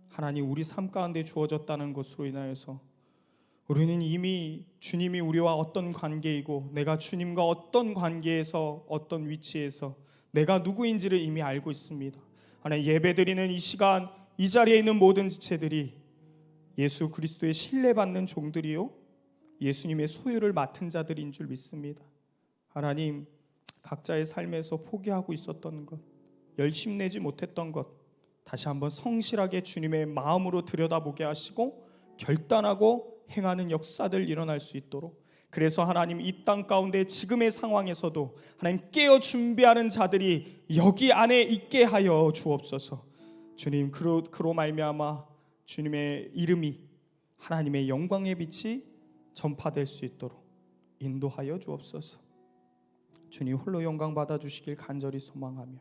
하나님 우리 삶 가운데 주어졌다는 것으로 인하여서 우리는 이미 주님이 우리와 어떤 관계이고 내가 주님과 어떤 관계에서 어떤 위치에서 내가 누구인지를 이미 알고 있습니다. 하나님, 예배드리는 이 시간 이 자리에 있는 모든 지체들이 예수 그리스도의 신뢰받는 종들이요 예수님의 소유를 맡은 자들인 줄 믿습니다. 하나님, 각자의 삶에서 포기하고 있었던 것, 열심내지 못했던 것 다시 한번 성실하게 주님의 마음으로 들여다보게 하시고 결단하고 행하는 역사들 일어날 수 있도록, 그래서 하나님 이 땅 가운데 지금의 상황에서도 하나님 깨어 준비하는 자들이 여기 안에 있게 하여 주옵소서. 주님, 그로 말미암아 주님의 이름이 하나님의 영광의 빛이 전파될 수 있도록 인도하여 주옵소서. 주님 홀로 영광 받아주시길 간절히 소망하며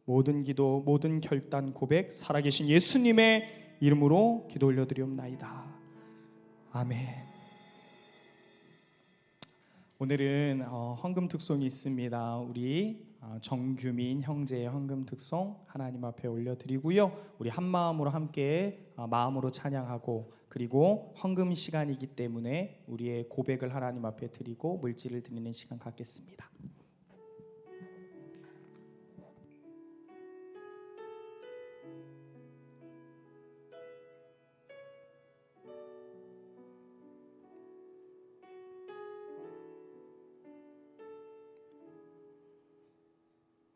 모든 기도, 모든 결단, 고백 살아계신 예수님의 이름으로 기도 올려드리옵나이다. 아멘. 오늘은 헌금 특송이 있습니다. 우리 정규민 형제의 헌금 특송 하나님 앞에 올려드리고요. 우리 한 마음으로 함께 마음으로 찬양하고, 그리고 헌금 시간이기 때문에 우리의 고백을 하나님 앞에 드리고 물질을 드리는 시간 갖겠습니다.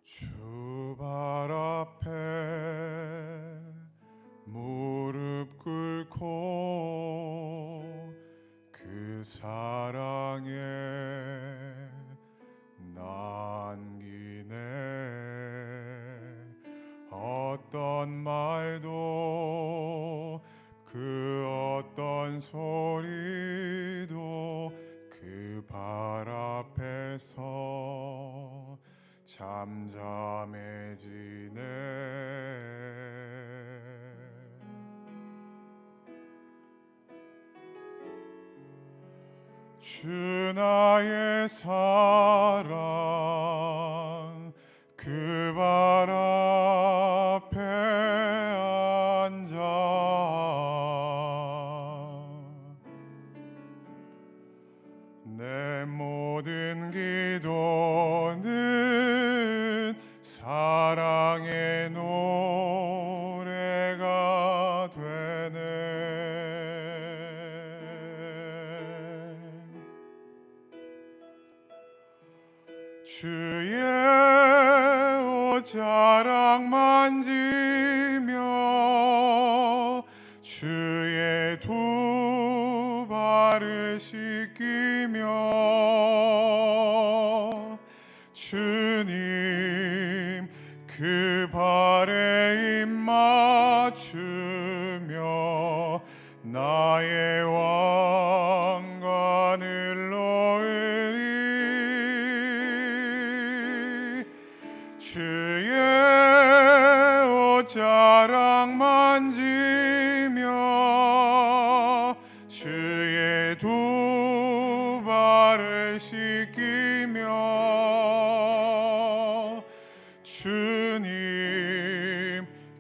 주 발 앞에 무릎 꿇고 그 사랑에 남기네. 어떤 말도 그 어떤 소리도 그 발 앞에서 잠잠해지네. 주 나의 사랑 그 발 앞에 앉아 내 모든 기도는 사랑의 노래가 되네. 주의 옷자락 만지며 주의 두 발을 씻기며 주님 그 발에 입 맞추며 나의 왕관을 놓으리. 주의 옷자락 만지며 주의 두 발을 씻기며 주님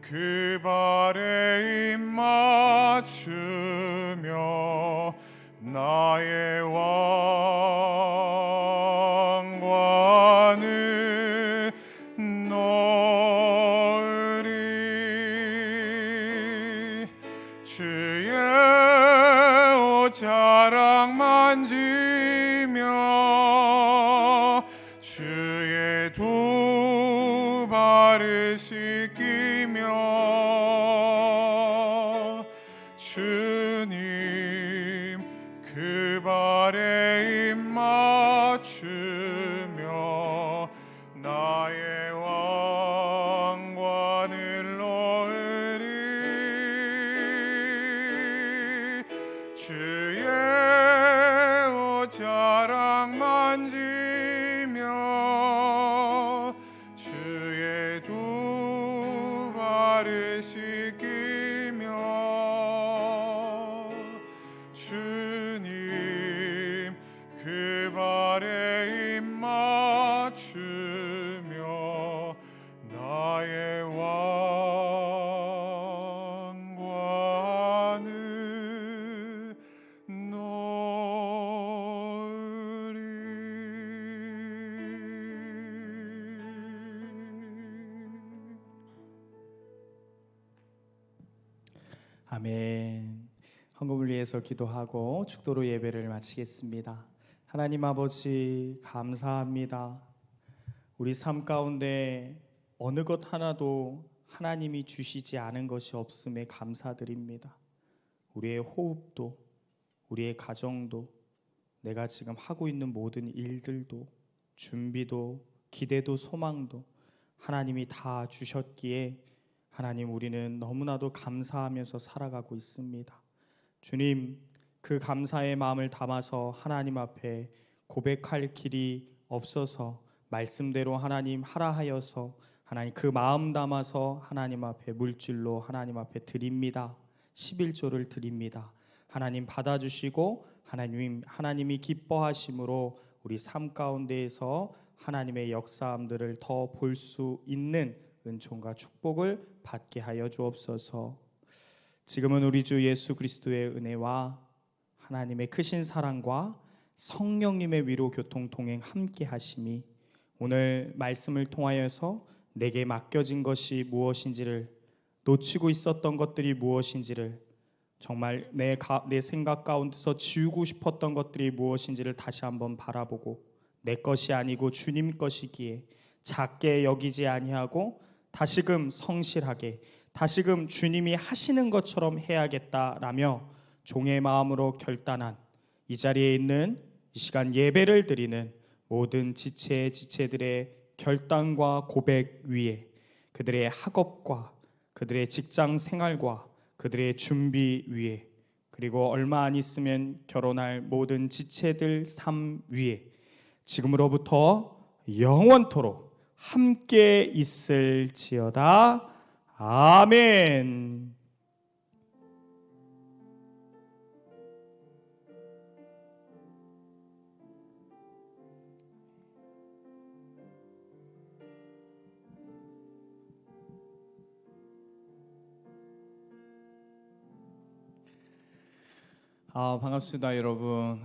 그 발에 입 맞추며 나의 왕관을 놓으리. 주의 옷자락 만지며 주의 두 발을 씻기며 주님 그 발에 입 맞추며 나의 왕관을 놓으리. 주의 옷자락 만지며 주의 두 발을 씻기며 주님 그 발에 입 맞추며 나의 왕관을 놓으리. 아멘. 헌금을 위해서 기도하고 축도로 예배를 마치겠습니다. 하나님 아버지 감사합니다. 우리 삶 가운데 어느 것 하나도 하나님이 주시지 않은 것이 없음에 감사드립니다. 우리의 호흡도, 우리의 가정도, 내가 지금 하고 있는 모든 일들도, 준비도, 기대도, 소망도 하나님이 다 주셨기에 하나님 우리는 너무나도 감사하면서 살아가고 있습니다. 주님, 그 감사의 마음을 담아서 하나님 앞에 고백할 길이 없어서 말씀대로 하나님 하라 하여서 하나님 그 마음 담아서 하나님 앞에 물질로 하나님 앞에 드립니다. 11조를 드립니다. 하나님 받아주시고 하나님이 기뻐하심으로 우리 삶 가운데에서 하나님의 역사함들을 더 볼 수 있는 은총과 축복을 받게 하여 주옵소서. 지금은 우리 주 예수 그리스도의 은혜와 하나님의 크신 사랑과 성령님의 위로 교통 동행 함께 하심이 오늘 말씀을 통하여서 내게 맡겨진 것이 무엇인지를, 놓치고 있었던 것들이 무엇인지를, 정말 내 생각 가운데서 지우고 싶었던 것들이 무엇인지를 다시 한번 바라보고 내 것이 아니고 주님 것이기에 작게 여기지 아니하고 다시금 성실하게, 다시금 주님이 하시는 것처럼 해야겠다라며 종의 마음으로 결단한 이 자리에 있는 이 시간 예배를 드리는 모든 지체들의 결단과 고백 위에 그들의 학업과 그들의 직장 생활과 그들의 준비 위에, 그리고 얼마 안 있으면 결혼할 모든 지체들 삶 위에 지금으로부터 영원토록 함께 있을지어다. 아멘. 반갑습니다, 여러분.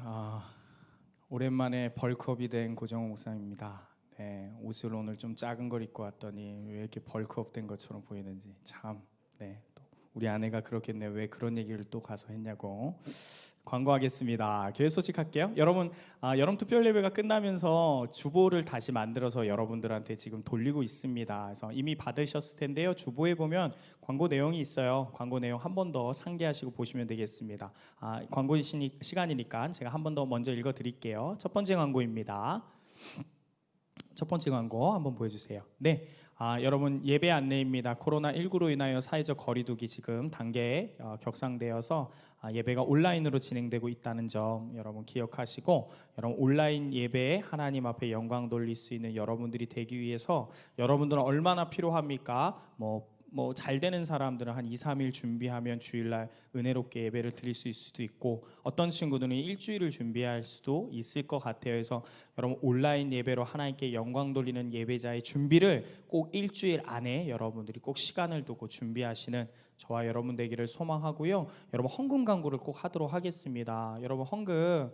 오랜만에 벌크업이 된 고정호 목사입니다. 네, 옷을 오늘 좀 작은 걸 입고 왔더니 왜 이렇게 벌크업 된 것처럼 보이는지 참, 또 우리 아내가 그렇겠네요. 왜 그런 얘기를 또 가서 했냐고. 광고하겠습니다. 교회 소식 할게요. 여러분, 여름 특별 예배가 끝나면서 주보를 다시 만들어서 여러분들한테 지금 돌리고 있습니다. 그래서 이미 받으셨을 텐데요. 주보에 보면 광고 내용이 있어요. 광고 내용 한 번 더 상기하시고 보시면 되겠습니다. 광고 시간이니까 제가 한 번 더 먼저 읽어드릴게요. 첫 번째 광고입니다. 첫 번째 광고 한번 보여주세요. 네, 여러분 예배 안내입니다. 코로나19로 인하여 사회적 거리두기 지금 단계에 격상되어서 예배가 온라인으로 진행되고 있다는 점 여러분 기억하시고, 여러분 온라인 예배에 하나님 앞에 영광 돌릴 수 있는 여러분들이 되기 위해서 여러분들은 얼마나 필요합니까? 잘 되는 사람들은 한 2-3일 준비하면 주일날 은혜롭게 예배를 드릴 수 있을 수도 있고, 어떤 친구들은 일주일을 준비할 수도 있을 것 같아요. 그래서 여러분 온라인 예배로 하나님께 영광 돌리는 예배자의 준비를 꼭 일주일 안에 여러분들이 꼭 시간을 두고 준비하시는 저와 여러분 되기를 소망하고요. 여러분 헌금 광고를 꼭 하도록 하겠습니다. 여러분 헌금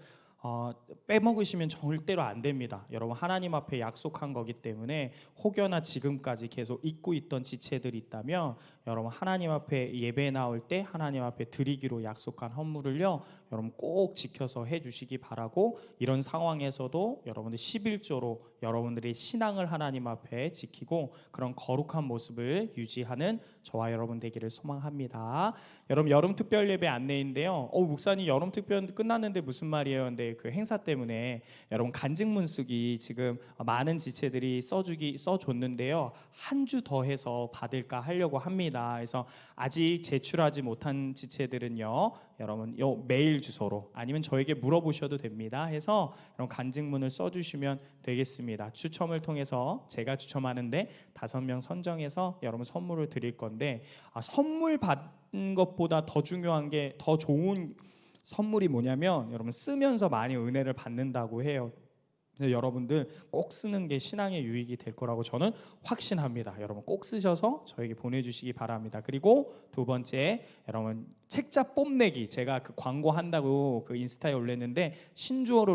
빼먹으시면 절대로 안 됩니다. 여러분 하나님 앞에 약속한 거기 때문에 혹여나 지금까지 계속 잊고 있던 지체들이 있다면 여러분 하나님 앞에 예배 나올 때 하나님 앞에 드리기로 약속한 헌물을요 여러분 꼭 지켜서 해주시기 바라고, 이런 상황에서도 여러분들 11조로 여러분들의 신앙을 하나님 앞에 지키고 그런 거룩한 모습을 유지하는 저와 여러분 되기를 소망합니다. 여러분 여름 특별 예배 안내인데요. 목사님 여름 특별 끝났는데 무슨 말이에요? 근데 그 행사 때문에 여러분 간증문 쓰기 지금 많은 지체들이 써줬는데요. 한 주 더 해서 받을까 하려고 합니다. 그래서 아직 제출하지 못한 지체들은요 여러분 요 메일 주소로 아니면 저에게 물어보셔도 됩니다. 해서 여러분 간증문을 써주시면 되겠습니다. 추첨을 통해서 제가 추첨하는데 5명 선정해서 여러분 선물을 드릴 건데, 선물 받는 것보다 더 중요한 게, 더 좋은 선물이 뭐냐면 여러분 쓰면서 많이 은혜를 받는다고 해요. 여러분들 꼭 쓰는 게 신앙의 유익이 될 거라고 저는 확신합니다. 여러분 꼭 쓰셔서 저에게 보내주시기 바랍니다. 그리고 두 번째, 여러분 책자 뽐내기, 제가 그 광고 한다고 그 인스타에 올렸는데 신조어를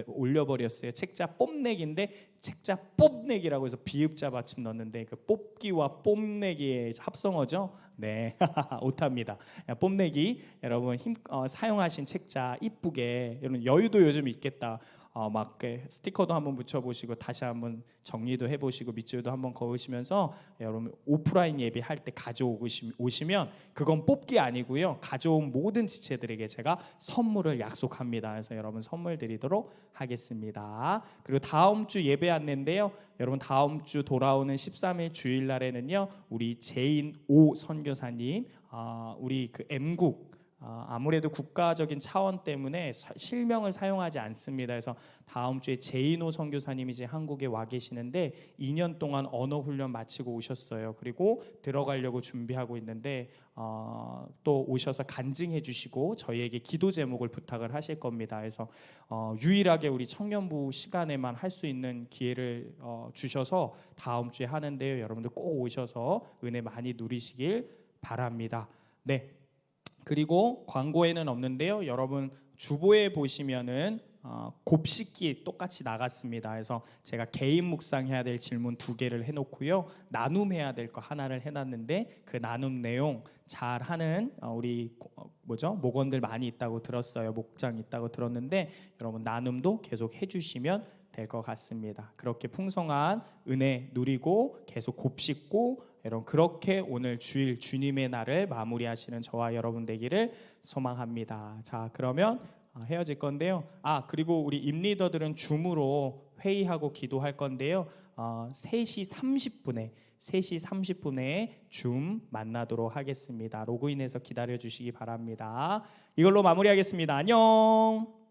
올려버렸어요. 책자 뽐내기인데 책자 뽐내기라고 해서 비읍자 받침 넣었는데 그 뽑기와 뽐내기의 합성어죠. 네, 오답니다. 뽐내기, 여러분 사용하신 책자 이쁘게, 여러분 여유도 요즘 있겠다. 막 스티커도 한번 붙여보시고 다시 한번 정리도 해보시고 밑줄도 한번 그으시면서 여러분 오프라인 예배할 때 가져오시면 그건 뽑기 아니고요, 가져온 모든 지체들에게 제가 선물을 약속합니다. 그래서 여러분 선물 드리도록 하겠습니다. 그리고 다음 주 예배 안내인데요, 여러분 다음 주 돌아오는 13일 주일날에는요 우리 제인 오 선교사님, 우리 그 M국 아무래도 국가적인 차원 때문에 실명을 사용하지 않습니다. 그래서 다음 주에 제인호 선교사님이 이제 한국에 와 계시는데 2년 동안 언어 훈련 마치고 오셨어요. 그리고 들어가려고 준비하고 있는데 또 오셔서 간증해 주시고 저희에게 기도 제목을 부탁을 하실 겁니다. 그래서 유일하게 우리 청년부 시간에만 할 수 있는 기회를 주셔서 다음 주에 하는데요. 여러분들 꼭 오셔서 은혜 많이 누리시길 바랍니다. 네. 그리고 광고에는 없는데요. 여러분 주보에 보시면은 곱씹기 똑같이 나갔습니다. 그래서 제가 개인 묵상해야 될 질문 2개를 해놓고요. 나눔해야 될 거 하나를 해놨는데 그 나눔 내용 잘하는 우리 목원들 많이 있다고 들었어요. 목장 있다고 들었는데 여러분 나눔도 계속 해주시면 될 것 같습니다. 그렇게 풍성한 은혜 누리고 계속 곱씹고 여러분 그렇게 오늘 주일 주님의 날을 마무리하시는 저와 여러분 되기를 소망합니다. 자, 그러면 헤어질 건데요. 그리고 우리 임리더들은 줌으로 회의하고 기도할 건데요. 3시 30분에 줌 만나도록 하겠습니다. 로그인해서 기다려 주시기 바랍니다. 이걸로 마무리하겠습니다. 안녕.